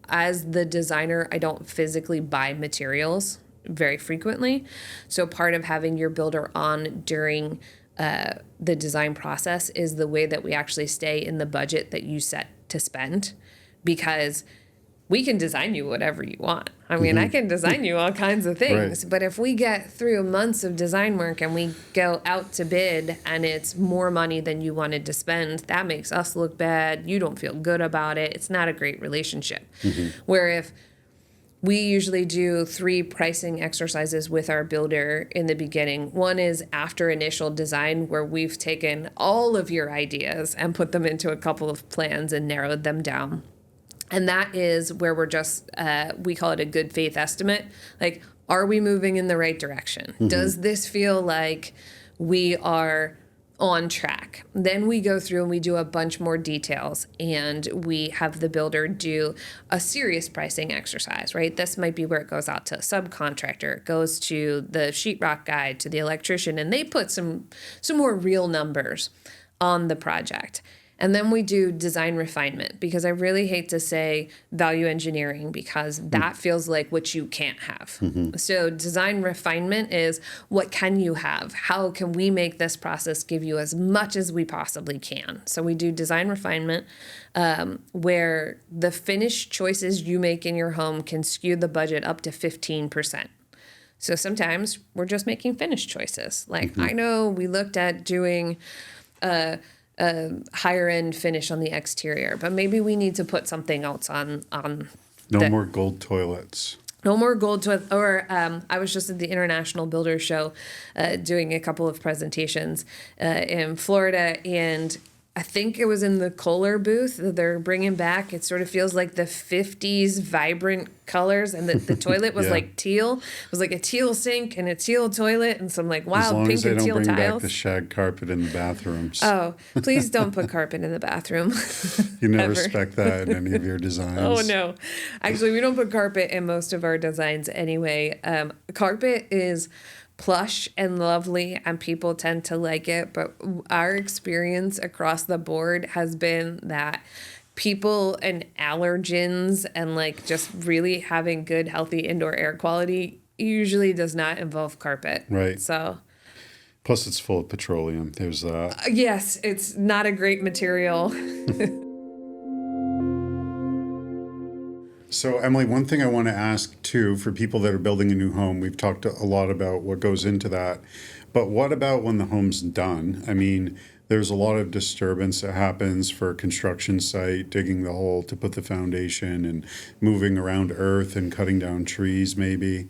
As the designer, I don't physically buy materials very frequently. So part of having your builder on during the design process is the way that we actually stay in the budget that you set to spend, because we can design you whatever you want. I mean, I can design you all kinds of things, but if we get through months of design work and we go out to bid and it's more money than you wanted to spend, that makes us look bad. You don't feel good about it. It's not a great relationship. Where if we usually do 3 pricing exercises with our builder in the beginning. One is after initial design, where we've taken all of your ideas and put them into a couple of plans and narrowed them down. And that is where we're just, we call it a good faith estimate. Like, are we moving in the right direction? Does this feel like we are on track? Then we go through and we do a bunch more details, and we have the builder do a serious pricing exercise, right? This might be where it goes out to a subcontractor, it goes to the sheetrock guy, to the electrician, and they put some more real numbers on the project. And then we do design refinement, because I really hate to say value engineering, because that feels like what you can't have. So design refinement is, what can you have? How can we make this process give you as much as we possibly can? So we do design refinement, where the finished choices you make in your home can skew the budget up to 15%. So sometimes we're just making finished choices. Like, I know we looked at doing a higher end finish on the exterior, but maybe we need to put something else on.
No more gold toilets.
No more gold toilet. Or I was just at the International Builders Show doing a couple of presentations in Florida, and I think it was in the Kohler booth that they're bringing back. It sort of feels like the 50s vibrant colors, and the toilet was like teal. It was like a teal sink and a teal toilet and some like wild pink and teal tiles. As long as they don't bring back
the shag carpet in the bathrooms.
Oh, please don't put carpet in the bathroom.
You never respect that in any of your designs.
Oh, no. Actually, we don't put carpet in most of our designs anyway. Carpet is plush and lovely, and people tend to like it, but our experience across the board has been that people and allergens and like just really having good healthy indoor air quality usually does not involve carpet.
Right.
So
plus it's full of petroleum. There's
yes, it's not a great material.
So, Emily, one thing I want to ask too for people that are building a new home, we've talked a lot about what goes into that, but what about when the home's done? I mean, there's a lot of disturbance that happens for a construction site, digging the hole to put the foundation and moving around earth and cutting down trees, maybe.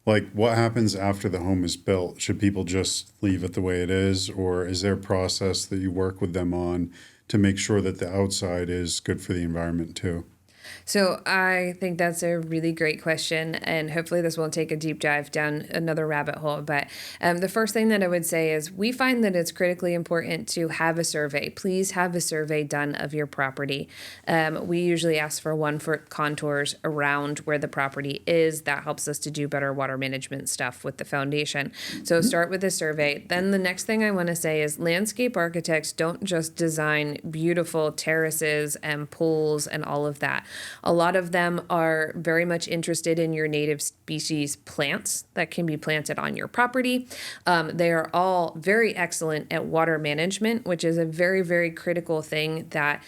Like, what happens after the home is built? Should people just leave it the way it is, or is there a process that you work with them on to make sure that the outside is good for the environment too?
So I think that's a really great question, and hopefully this won't take a deep dive down another rabbit hole. But the first thing that I would say is we find that it's critically important to have a survey. Please have a survey done of your property. We usually ask for 1 foot contours around where the property is. That helps us to do better water management stuff with the foundation. So start with a survey. Then the next thing I want to say is landscape architects don't just design beautiful terraces and pools and all of that. A lot of them are very much interested in your native species plants that can be planted on your property. They are all very excellent at water management, which is a very, very critical thing that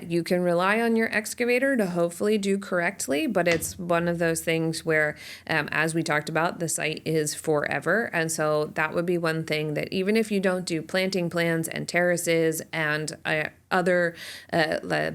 you can rely on your excavator to hopefully do correctly. But it's one of those things where, as we talked about, the site is forever. And so that would be one thing that even if you don't do planting plans and terraces and other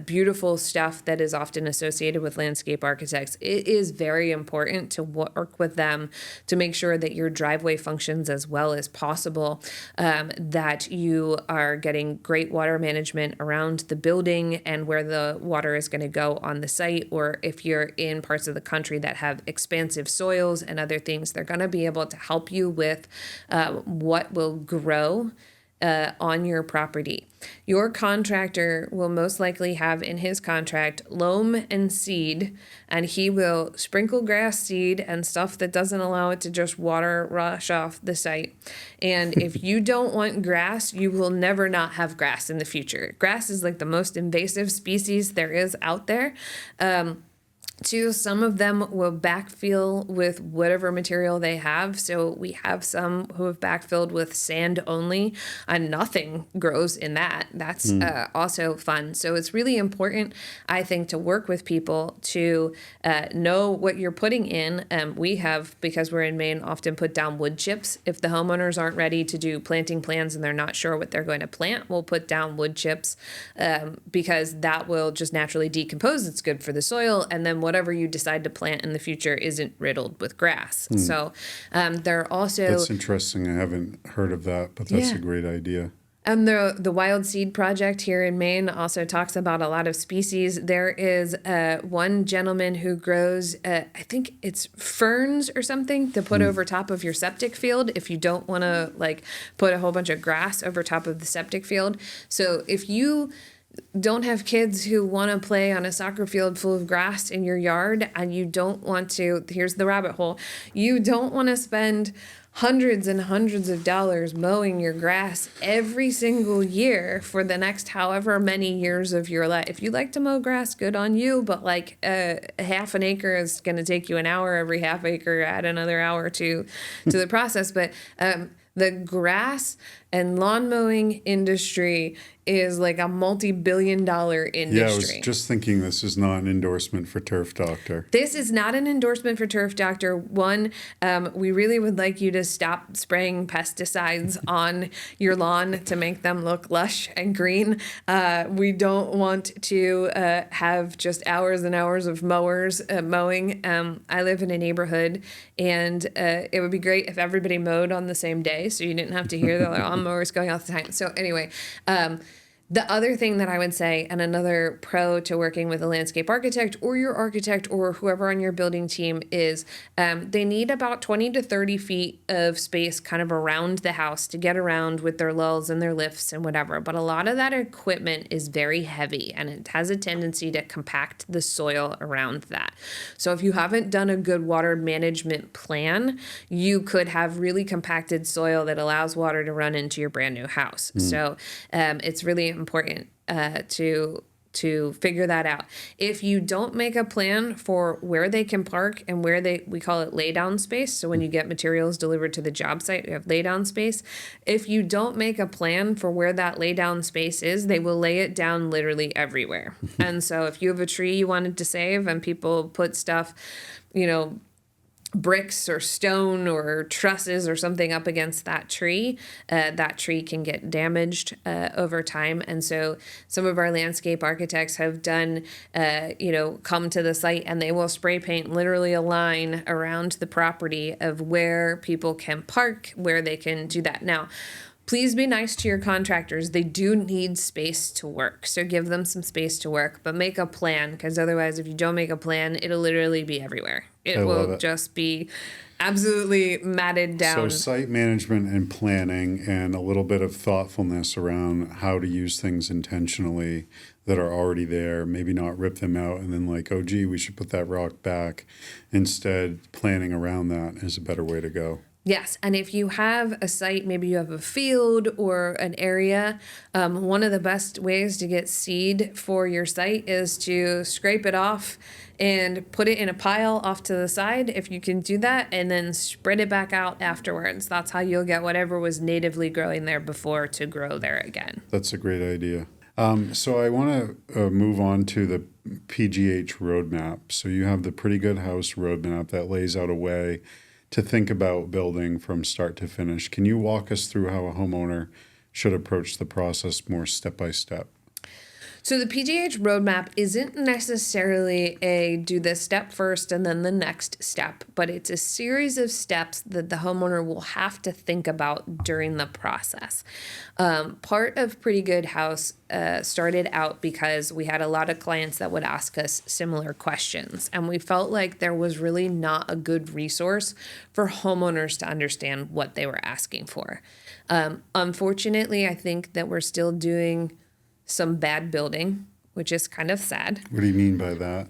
beautiful stuff that is often associated with landscape architects, it is very important to work with them to make sure that your driveway functions as well as possible, that you are getting great water management around the building and where the water is going to go on the site. Or if you're in parts of the country that have expansive soils and other things, they're going to be able to help you with what will grow on your property. Your contractor will most likely have in his contract loam and seed, and he will sprinkle grass seed and stuff that doesn't allow it to just water rush off the site. And if you don't want grass, you will never not have grass in the future. Grass is like the most invasive species there is out there. Some of them will backfill with whatever material they have. So we have some who have backfilled with sand only, and nothing grows in that. That's also fun. So it's really important, I think, to work with people to know what you're putting in. We have, because we're in Maine, often put down wood chips. If the homeowners aren't ready to do planting plans and they're not sure what they're going to plant, we'll put down wood chips because that will just naturally decompose. It's good for the soil. And then whatever you decide to plant in the future isn't riddled with grass. So there are also...
That's interesting. I haven't heard of that, but that's a great idea.
And the Wild Seed Project here in Maine also talks about a lot of species. There is one gentleman who grows, I think it's ferns or something, to put over top of your septic field if you don't want to like put a whole bunch of grass over top of the septic field. So if you don't have kids who want to play on a soccer field full of grass in your yard, and you don't want to, here's the rabbit hole, you don't want to spend hundreds and hundreds of dollars mowing your grass every single year for the next however many years of your life. If you like to mow grass, good on you, but like half an acre is going to take you an hour. Every half acre, add another hour to the process. But the grass and lawn mowing industry is like a multi-billion-dollar industry.
Yeah, I was just thinking this is not an endorsement for Turf Doctor.
This is not an endorsement for Turf Doctor. One, we really would like you to stop spraying pesticides on your lawn to make them look lush and green. We don't want to have just hours and hours of mowers mowing. I live in a neighborhood, and it would be great if everybody mowed on the same day so you didn't have to hear the lawnmowers going all the time. So anyway, the other thing that I would say, and another pro to working with a landscape architect or your architect or whoever on your building team is, they need about 20 to 30 feet of space kind of around the house to get around with their lulls and their lifts and whatever. But a lot of that equipment is very heavy, and it has a tendency to compact the soil around that. So if you haven't done a good water management plan, you could have really compacted soil that allows water to run into your brand new house. So it's really important to to figure that out. If you don't make a plan for where they can park and where we call it lay down space. So when you get materials delivered to the job site, you have lay down space. If you don't make a plan for where that lay down space is, they will lay it down literally everywhere. And so if you have a tree you wanted to save and people put stuff, bricks or stone or trusses or something up against that tree can get damaged over time. And so some of our landscape architects have done, come to the site and they will spray paint literally a line around the property of where people can park, where they can do that. Now, please be nice to your contractors. They do need space to work. So give them some space to work, but make a plan, because otherwise, if you don't make a plan, it'll literally be everywhere. It will just be absolutely matted down.
So site management and planning and a little bit of thoughtfulness around how to use things intentionally that are already there, maybe not rip them out and then like, oh, gee, we should put that rock back. Instead, planning around that is a better way to go.
Yes, and if you have a site, maybe you have a field or an area, one of the best ways to get seed for your site is to scrape it off and put it in a pile off to the side, if you can do that, and then spread it back out afterwards. That's how you'll get whatever was natively growing there before to grow there again.
That's a great idea. So I want to move on to the PGH roadmap. So you have the Pretty Good House roadmap that lays out a way to think about building from start to finish. Can you walk us through how a homeowner should approach the process more step by step?
So the PGH roadmap isn't necessarily a do this step first and then the next step, but it's a series of steps that the homeowner will have to think about during the process. Part of Pretty Good House started out because we had a lot of clients that would ask us similar questions, and we felt like there was really not a good resource for homeowners to understand what they were asking for. Unfortunately, I think that we're still doing some bad building, which is kind of sad.
What do you mean by that?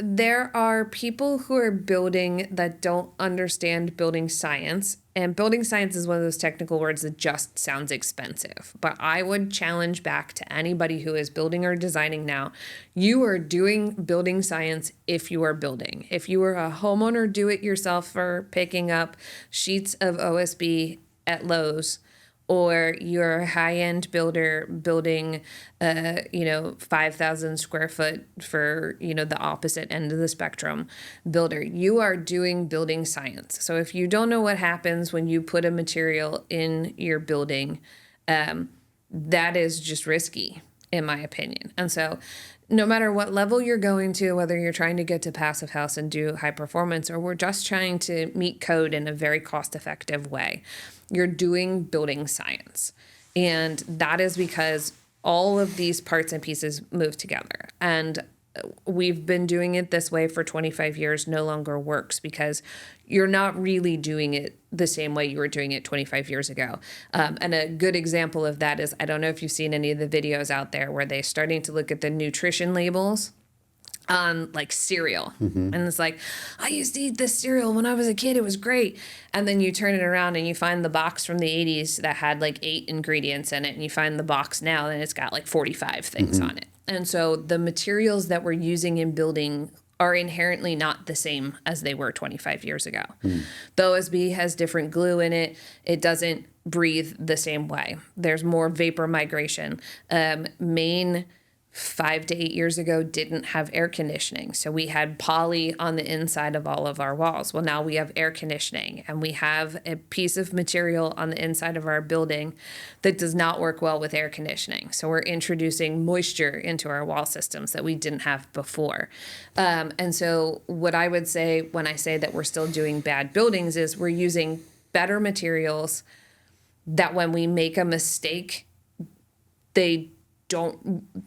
There are people who are building that don't understand building science. And building science is one of those technical words that just sounds expensive. But I would challenge back to anybody who is building or designing now. You are doing building science if you are building. If you are a homeowner, do-it-yourselfer picking up sheets of OSB at Lowe's, or you're a high-end builder building, 5,000 square foot for, the opposite end of the spectrum builder. You are doing building science. So if you don't know what happens when you put a material in your building, that is just risky, in my opinion. And so no matter what level you're going to, whether you're trying to get to passive house and do high performance, or we're just trying to meet code in a very cost-effective way, you're doing building science. And that is because all of these parts and pieces move together. And we've been doing it this way for 25 years, no longer works, because you're not really doing it the same way you were doing it 25 years ago. And a good example of that is, I don't know if you've seen any of the videos out there where they're starting to look at the nutrition labels on like cereal. Mm-hmm. And it's like, I used to eat this cereal when I was a kid. It was great. And then you turn it around and you find the box from the 80s that had like 8 ingredients in it. And you find the box now and it's got like 45 things on it. And so the materials that we're using in building are inherently not the same as they were 25 years ago. The OSB has different glue in it. It doesn't breathe the same way. There's more vapor migration. Maine 5 to 8 years ago didn't have air conditioning. So we had poly on the inside of all of our walls. Well, now we have air conditioning, and we have a piece of material on the inside of our building that does not work well with air conditioning. So we're introducing moisture into our wall systems that we didn't have before. And so what I would say when I say that we're still doing bad buildings is we're using better materials that when we make a mistake, the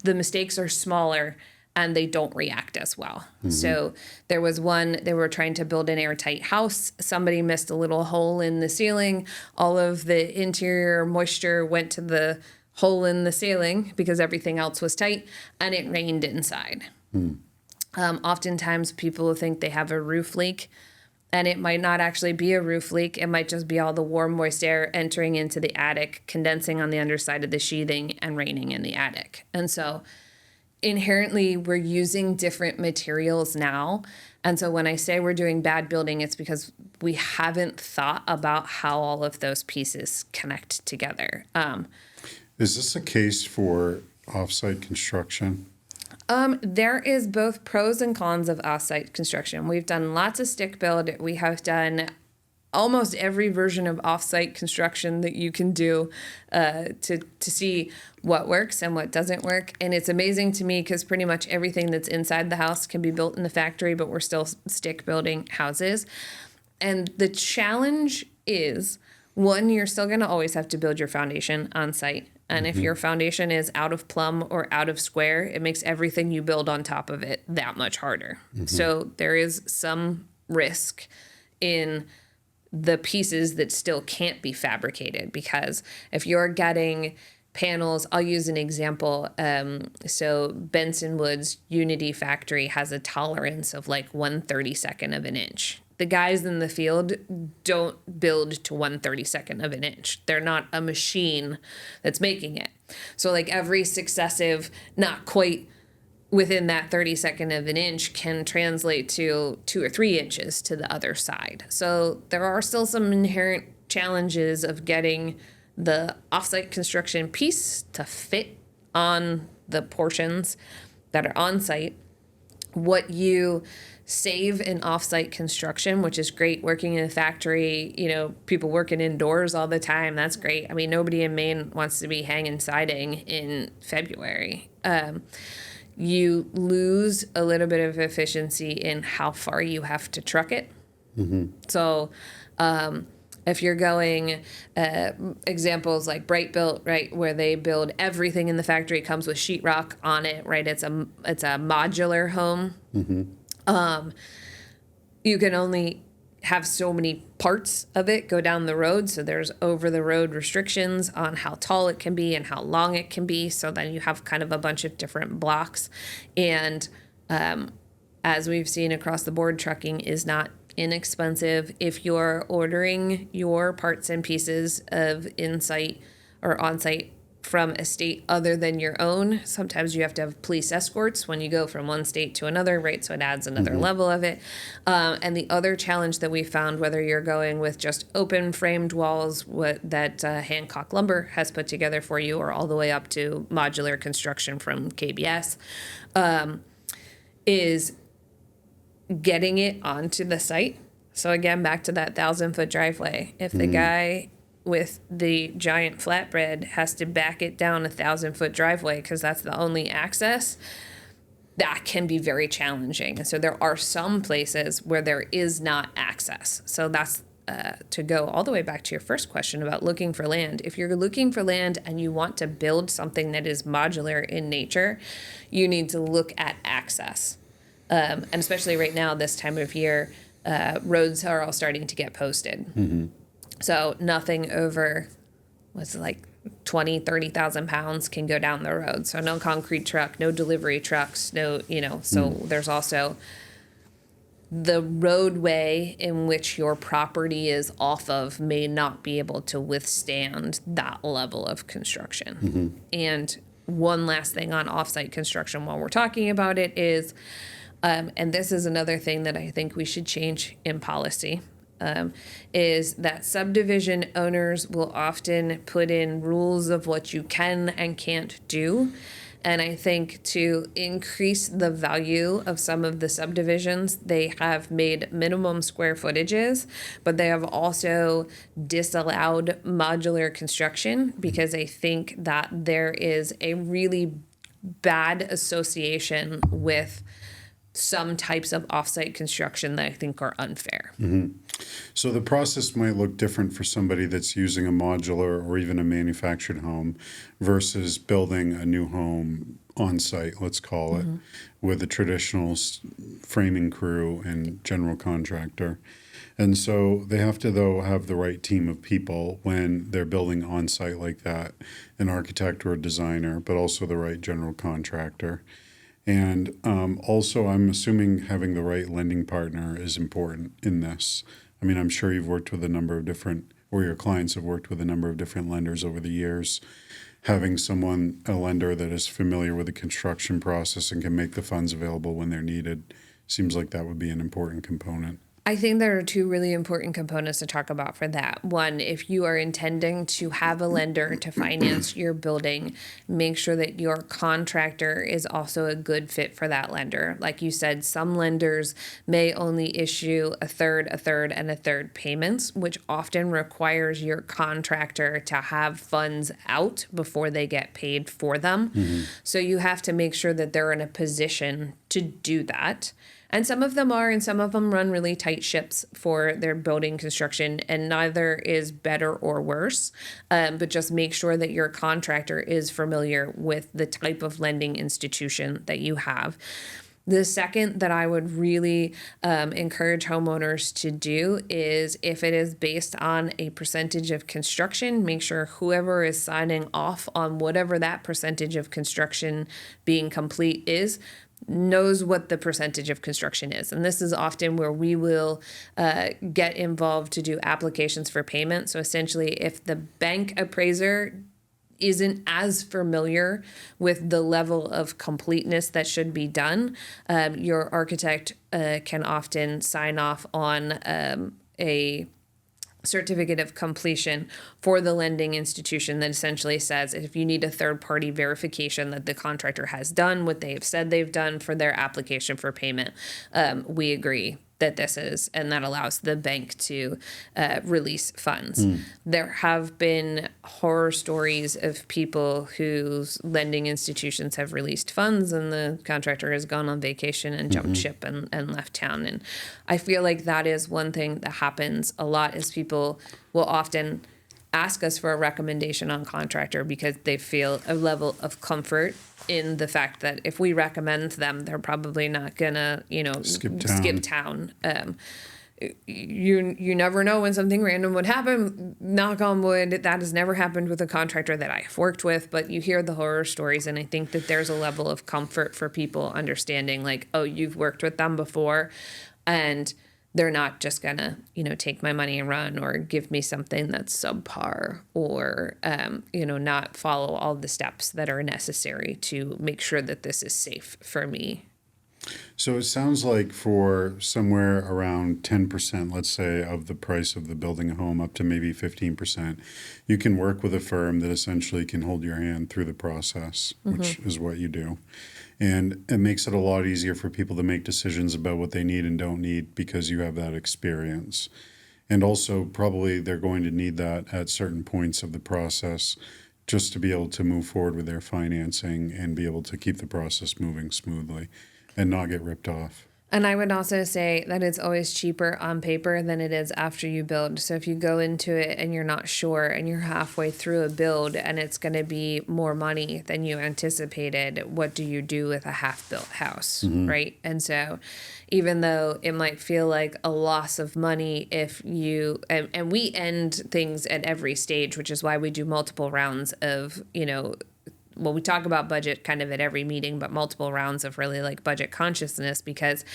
mistakes are smaller and they don't react as well. Mm-hmm. So there was one, they were trying to build an airtight house. Somebody missed a little hole in the ceiling. All of the interior moisture went to the hole in the ceiling because everything else was tight, and it rained inside. Oftentimes people think they have a roof leak, and it might not actually be a roof leak. It might just be all the warm, moist air entering into the attic, condensing on the underside of the sheathing, and raining in the attic. And so inherently we're using different materials now. And so when I say we're doing bad building, it's because we haven't thought about how all of those pieces connect together.
Is this a case for offsite construction?
There is both pros and cons of offsite construction. We've done lots of stick build. We have done almost every version of offsite construction that you can do to see what works and what doesn't work. And it's amazing to me because pretty much everything that's inside the house can be built in the factory, but we're still stick building houses. And the challenge is, one, you're still going to always have to build your foundation on site. And if your foundation is out of plumb or out of square, it makes everything you build on top of it that much harder. So there is some risk in the pieces that still can't be fabricated, because if you're getting panels, I'll use an example. So Benson Wood's Unity factory has a tolerance of like 1/32 of an inch. The guys in the field don't build to 1/32 of an inch. They're not a machine that's making it. So like every successive, not quite within that 32nd of an inch can translate to 2 or 3 inches to the other side. So there are still some inherent challenges of getting the offsite construction piece to fit on the portions that are on site. What you save in offsite construction, which is great, working in a factory, people working indoors all the time, that's great. I mean, nobody in Maine wants to be hanging siding in February. You lose a little bit of efficiency in how far you have to truck it. So if you're going, examples like Bright Built, right, where they build everything in the factory, comes with sheetrock on it, right? It's a modular home. You can only have so many parts of it go down the road. So there's over the road restrictions on how tall it can be and how long it can be. So then you have kind of a bunch of different blocks. And as we've seen across the board, trucking is not inexpensive. If you're ordering your parts and pieces of in-site or on-site from a state other than your own, sometimes you have to have police escorts when you go from one state to another, right? So it adds another level of it. And the other challenge that we found, whether you're going with just open framed walls that Hancock Lumber has put together for you, or all the way up to modular construction from KBS, is getting it onto the site. So again, back to that 1,000-foot driveway. If the guy with the giant flatbread has to back it down a 1,000-foot driveway because that's the only access, that can be very challenging. And so there are some places where there is not access. So that's to go all the way back to your first question about looking for land. If you're looking for land and you want to build something that is modular in nature, you need to look at access. And especially right now, this time of year, roads are all starting to get posted. So nothing over, 30,000 pounds can go down the road. So no concrete truck, no delivery trucks, so there's also the roadway in which your property is off of may not be able to withstand that level of construction. And one last thing on offsite construction while we're talking about it is, and this is another thing that I think we should change in policy, is that subdivision owners will often put in rules of what you can and can't do. And I think to increase the value of some of the subdivisions, they have made minimum square footages, but they have also disallowed modular construction because I think that there is a really bad association with some types of offsite construction that I think are unfair.
So the process might look different for somebody that's using a modular or even a manufactured home versus building a new home on site, let's call it, with a traditional framing crew and general contractor. And so they have to, though, have the right team of people when they're building on site like that, an architect or a designer, but also the right general contractor. And also, I'm assuming having the right lending partner is important in this. I mean, I'm sure you've worked with a number of different, or your clients have worked with a number of different lenders over the years. having a lender that is familiar with the construction process and can make the funds available when they're needed seems like that would be an important component.
I think there are two really important components to talk about for that. One, if you are intending to have a lender to finance your building, make sure that your contractor is also a good fit for that lender. Like you said, some lenders may only issue a third, and a third payments, which often requires your contractor to have funds out before they get paid for them. Mm-hmm. So you have to make sure that they're in a position to do that. And some of them are, and some of them run really tight ships for their building construction, and neither is better or worse. But just make sure that your contractor is familiar with the type of lending institution that you have. The second that I would really encourage homeowners to do is, if it is based on a percentage of construction, make sure whoever is signing off on whatever that percentage of construction being complete is, knows what the percentage of construction is. And this is often where we will get involved to do applications for payment. So essentially, if the bank appraiser isn't as familiar with the level of completeness that should be done, your architect can often sign off on a certificate of completion for the lending institution that essentially says, if you need a third-party verification that the contractor has done what they have said they've done for their application for payment, we agree that this is, and that allows the bank to release funds. There have been horror stories of people whose lending institutions have released funds and the contractor has gone on vacation and jumped ship and left town. And I feel like that is one thing that happens a lot, is people will often ask us for a recommendation on contractor because they feel a level of comfort in the fact that if we recommend them, they're probably not gonna, skip town. You never know when something random would happen. Knock on wood, that has never happened with a contractor that I've worked with, but you hear the horror stories, and I think that there's a level of comfort for people understanding, like, oh, you've worked with them before, and they're not just gonna, take my money and run, or give me something that's subpar, or, not follow all the steps that are necessary to make sure that this is safe for me.
So it sounds like for somewhere around 10%, let's say, of the price of the building a home, up to maybe 15%, you can work with a firm that essentially can hold your hand through the process, which is what you do. And it makes it a lot easier for people to make decisions about what they need and don't need because you have that experience. And also, probably they're going to need that at certain points of the process just to be able to move forward with their financing and be able to keep the process moving smoothly and not get ripped off.
And I would also say that it's always cheaper on paper than it is after you build. So if you go into it and you're not sure and you're halfway through a build and it's going to be more money than you anticipated, what do you do with a half-built house, right? And so even though it might feel like a loss of money if you, and we end things at every stage, which is why we do multiple rounds of, well, we talk about budget kind of at every meeting, but multiple rounds of really like budget consciousness, because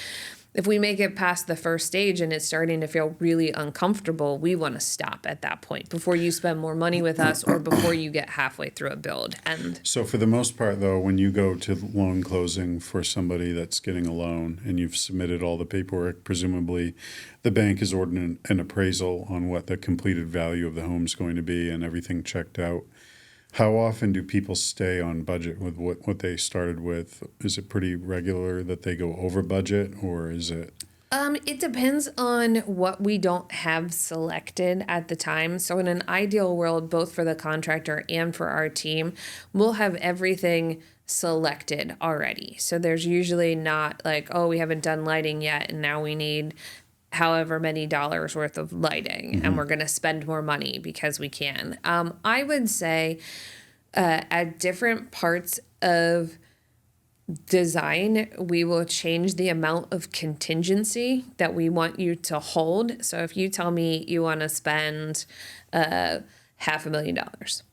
if we make it past the first stage and it's starting to feel really uncomfortable, we want to stop at that point before you spend more money with us or before you get halfway through a build. And so
for the most part, though, when you go to loan closing for somebody that's getting a loan and you've submitted all the paperwork, presumably the bank has ordered an appraisal on what the completed value of the home is going to be and everything checked out. How often do people stay on budget with what they started with? Is it pretty regular that they go over budget, or is it?
It depends on what we don't have selected at the time. So in an ideal world, both for the contractor and for our team, we'll have everything selected already. So there's usually not like, oh, we haven't done lighting yet, and now we need however many dollars worth of lighting, and we're going to spend more money because we can. I would say at different parts of design, we will change the amount of contingency that we want you to hold. So if you tell me you want to spend $500,000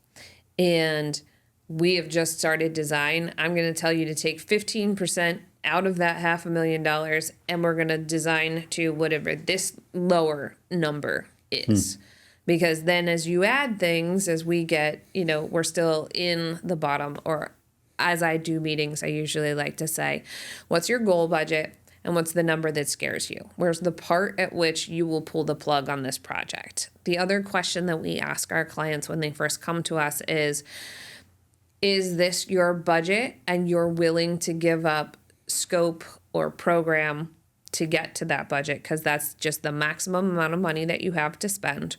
and we have just started design, I'm going to tell you to take 15% out of that $500,000, and we're going to design to whatever this lower number is. Because then as you add things, as we get, we're still in the bottom, or as I do meetings, I usually like to say, what's your goal budget and what's the number that scares you? Where's the part at which you will pull the plug on this project? The other question that we ask our clients when they first come to us is this your budget and you're willing to give up scope or program to get to that budget because that's just the maximum amount of money that you have to spend?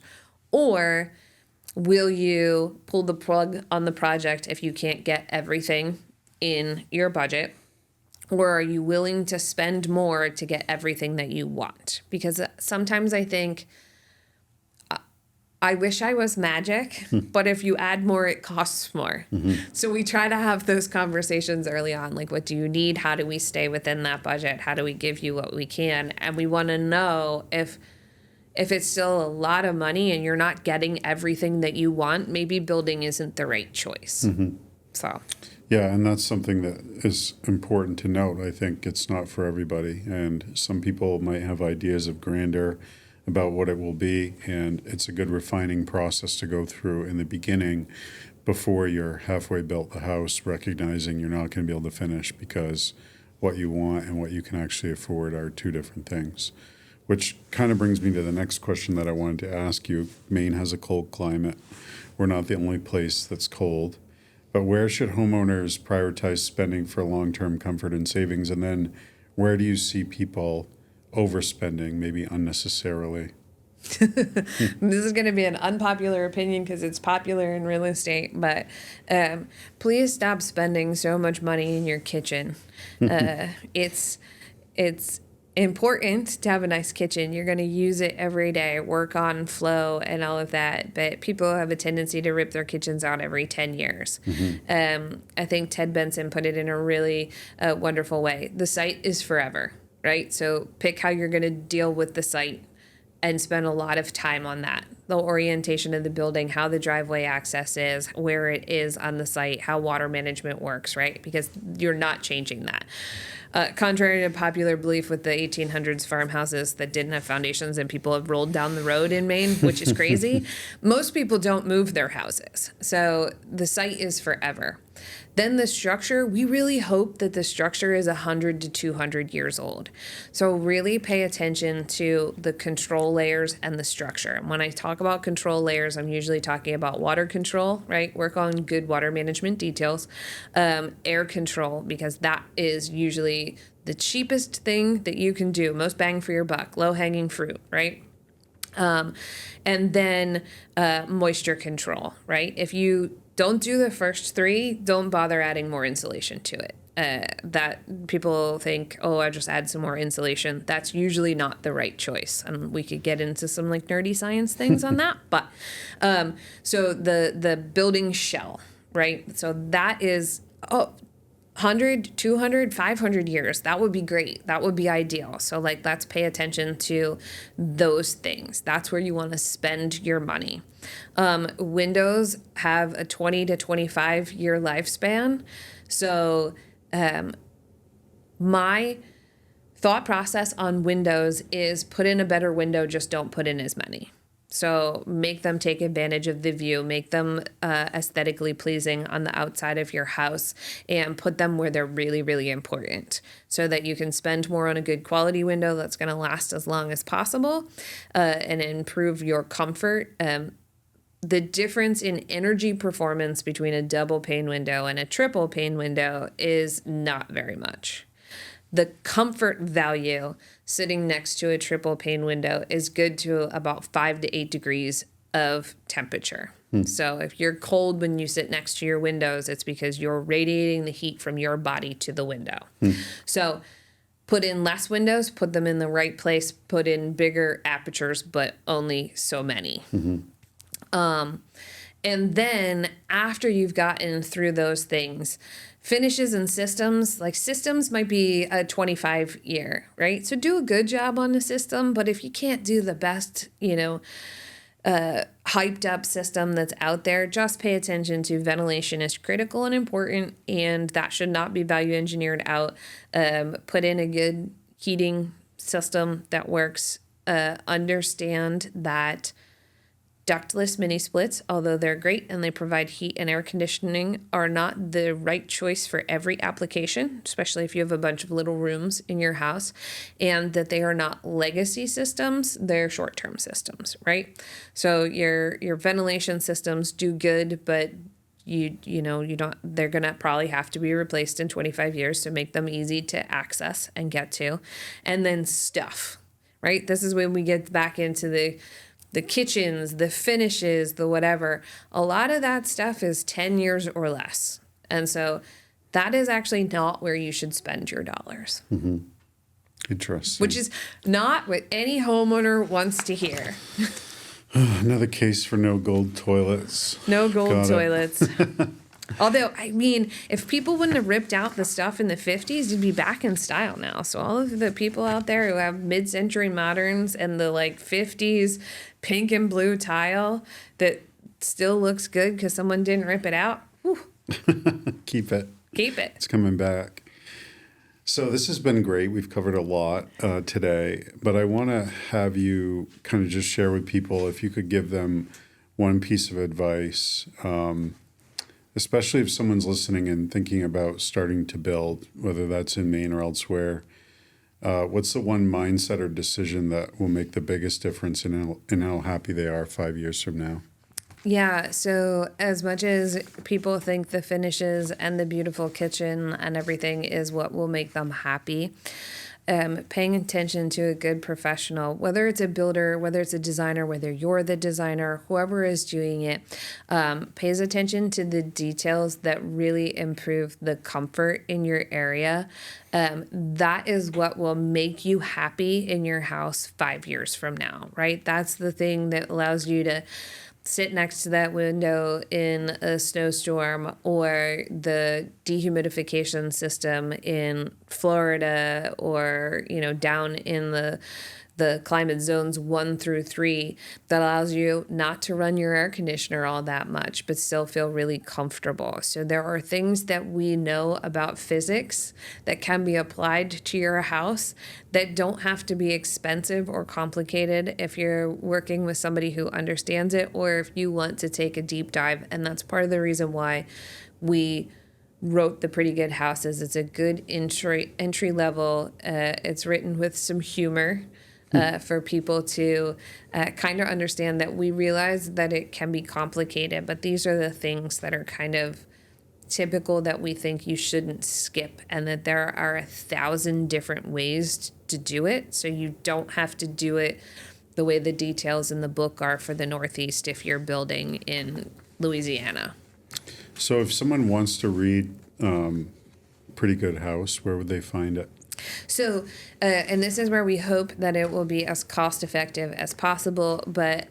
Or will you pull the plug on the project if you can't get everything in your budget? Or are you willing to spend more to get everything that you want? Because sometimes I think, I wish I was magic, but if you add more, it costs more. So we try to have those conversations early on, like, what do you need? How do we stay within that budget? How do we give you what we can? And we want to know if it's still a lot of money and you're not getting everything that you want, maybe building isn't the right choice. So.
Yeah, and that's something that is important to note. I think it's not for everybody, and some people might have ideas of grandeur about what it will be, and it's a good refining process to go through in the beginning before you're halfway built the house, recognizing you're not going to be able to finish because what you want and what you can actually afford are two different things. Which kind of brings me to the next question that I wanted to ask you. Maine has a cold climate. We're not the only place that's cold. But where should homeowners prioritize spending for long-term comfort and savings? And then where do you see people overspending, maybe unnecessarily?
This is going to be an unpopular opinion because it's popular in real estate, but please stop spending so much money in your kitchen. It's important to have a nice kitchen. You're going to use it every day, work on flow and all of that. But people have a tendency to rip their kitchens out every 10 years. I think Ted Benson put it in a really wonderful way. The site is forever, right? So pick how you're going to deal with the site and spend a lot of time on that. The orientation of the building, how the driveway access is, where it is on the site, how water management works, right? Because you're not changing that. Contrary to popular belief with the 1800s farmhouses that didn't have foundations and people have rolled down the road in Maine, which is crazy, most people don't move their houses. So the site is forever. Then the structure, we really hope that the structure is 100 to 200 years old. So really pay attention to the control layers and the structure. And when I talk about control layers, I'm usually talking about water control, right? Work on good water management details. Air control, because that is usually the cheapest thing that you can do, most bang for your buck, low-hanging fruit, right? And then moisture control, right? If you don't do the first three, don't bother adding more insulation to it. That people think, oh, I just add some more insulation. That's usually not the right choice. And we could get into some like nerdy science things on that. But so the building shell, right? So that is 100, 200, 500 years. That would be great. That would be ideal. So like, let's pay attention to those things. That's where you want to spend your money. Windows have a 20 to 25 year lifespan. So my thought process on windows is put in a better window, just don't put in as many. So make them take advantage of the view, make them aesthetically pleasing on the outside of your house, and put them where they're really, really important so that you can spend more on a good quality window that's going to last as long as possible and improve your comfort. The difference in energy performance between a double pane window and a triple pane window is not very much. The comfort value sitting next to a triple pane window is good to about 5 to 8 degrees of temperature. So if you're cold when you sit next to your windows, it's because you're radiating the heat from your body to the window. So put in less windows, put them in the right place, put in bigger apertures, but only so many. And then after you've gotten through those things, finishes and systems, like systems might be a 25 year, right? So do a good job on the system, but if you can't do the best, hyped up system that's out there, just pay attention to ventilation is critical and important, and that should not be value engineered out. Put in a good heating system that works. Understand that Ductless mini splits, although they're great and they provide heat and air conditioning, are not the right choice for every application, especially if you have a bunch of little rooms in your house, and that they are not legacy systems, they're short-term systems, right? So your ventilation systems do good, but you don't, they're going to probably have to be replaced in 25 years to make them easy to access and get to. And then stuff, right? This is when we get back into the kitchens, the finishes, the whatever. A lot of that stuff is 10 years or less. And so that is actually not where you should spend your dollars.
Mm-hmm. Interesting.
Which is not what any homeowner wants to hear.
Another case for no gold toilets.
No gold toilets. Although, I mean, if people wouldn't have ripped out the stuff in the 50s, you'd be back in style now. So all of the people out there who have mid-century moderns and the 50s pink and blue tile that still looks good because someone didn't rip it out, whew.
Keep it.
Keep it.
It's coming back. So this has been great. We've covered a lot today, but I want to have you kind of just share with people, if you could give them one piece of advice, especially if someone's listening and thinking about starting to build, whether that's in Maine or elsewhere. What's the one mindset or decision that will make the biggest difference in how happy they are 5 years from now?
Yeah, so as much as people think the finishes and the beautiful kitchen and everything is what will make them happy, paying attention to a good professional, whether it's a builder, whether it's a designer, whether you're the designer, whoever is doing it, pays attention to the details that really improve the comfort in your area. That is what will make you happy in your house 5 years from now, right? That's the thing that allows you to sit next to that window in a snowstorm, or the dehumidification system in Florida, or down in the climate zones 1 through 3, that allows you not to run your air conditioner all that much but still feel really comfortable. So there are things that we know about physics that can be applied to your house that don't have to be expensive or complicated if you're working with somebody who understands it, or if you want to take a deep dive. And that's part of the reason why we wrote The Pretty Good Houses. It's a good entry level. It's written with some humor. For people to kind of understand that we realize that it can be complicated, but these are the things that are kind of typical that we think you shouldn't skip, and that there are 1,000 different ways to do it. So you don't have to do it the way the details in the book are for the Northeast if you're building in Louisiana.
So if someone wants to read Pretty Good House, where would they find it?
So, and this is where we hope that it will be as cost effective as possible. But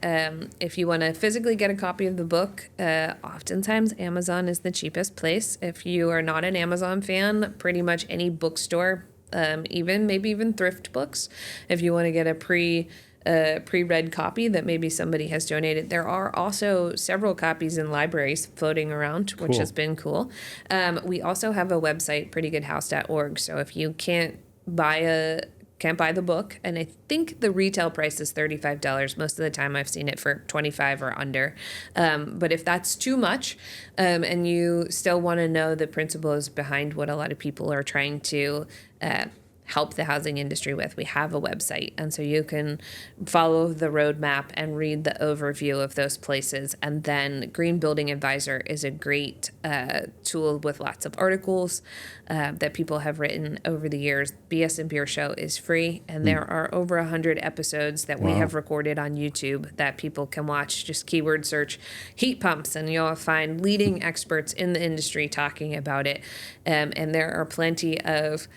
if you want to physically get a copy of the book, oftentimes Amazon is the cheapest place. If you are not an Amazon fan, pretty much any bookstore, maybe even thrift books, if you want to get a pre-read copy that maybe somebody has donated. There are also several copies in libraries floating around, which has been cool. We also have a website, prettygoodhouse.org. So if you can't buy the book, and I think the retail price is $35. Most of the time I've seen it for $25 or under. But if that's too much, and you still want to know the principles behind what a lot of people are trying to help the housing industry with, we have a website. And so you can follow the roadmap and read the overview of those places. And then Green Building Advisor is a great tool with lots of articles that people have written over the years. BS and Beer Show is free, and there are over 100 episodes that we have recorded on YouTube that people can watch. Just keyword search heat pumps, and you'll find leading experts in the industry talking about it. And there are plenty of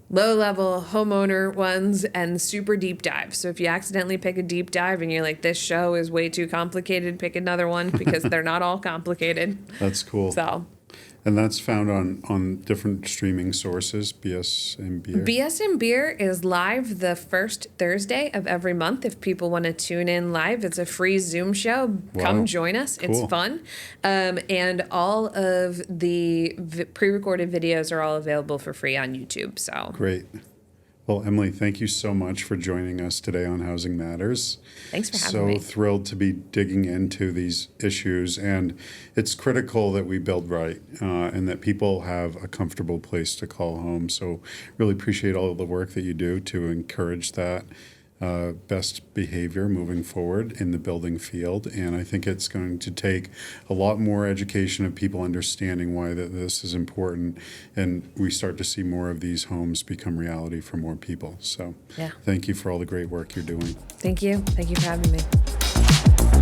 low-level homeowner ones and super deep dives. So if you accidentally pick a deep dive and you're like, this show is way too complicated, pick another one, because they're not all complicated.
That's cool.
So,
and that's found on different streaming sources, BS and Beer?
BS and Beer is live the first Thursday of every month. If people want to tune in live, it's a free Zoom show.
Wow.
Come join us. Cool. It's fun. And all of the pre-recorded videos are all available for free on YouTube. So
great. Well, Emily, thank you so much for joining us today on Housing Matters.
Thanks for having me.
So thrilled to be digging into these issues, and it's critical that we build right and that people have a comfortable place to call home. So really appreciate all of the work that you do to encourage that best behavior moving forward in the building field. And I think it's going to take a lot more education of people understanding why this is important, and we start to see more of these homes become reality for more people. So
Yeah.
thank you for all the great work you're doing.
Thank you. Thank you for having me.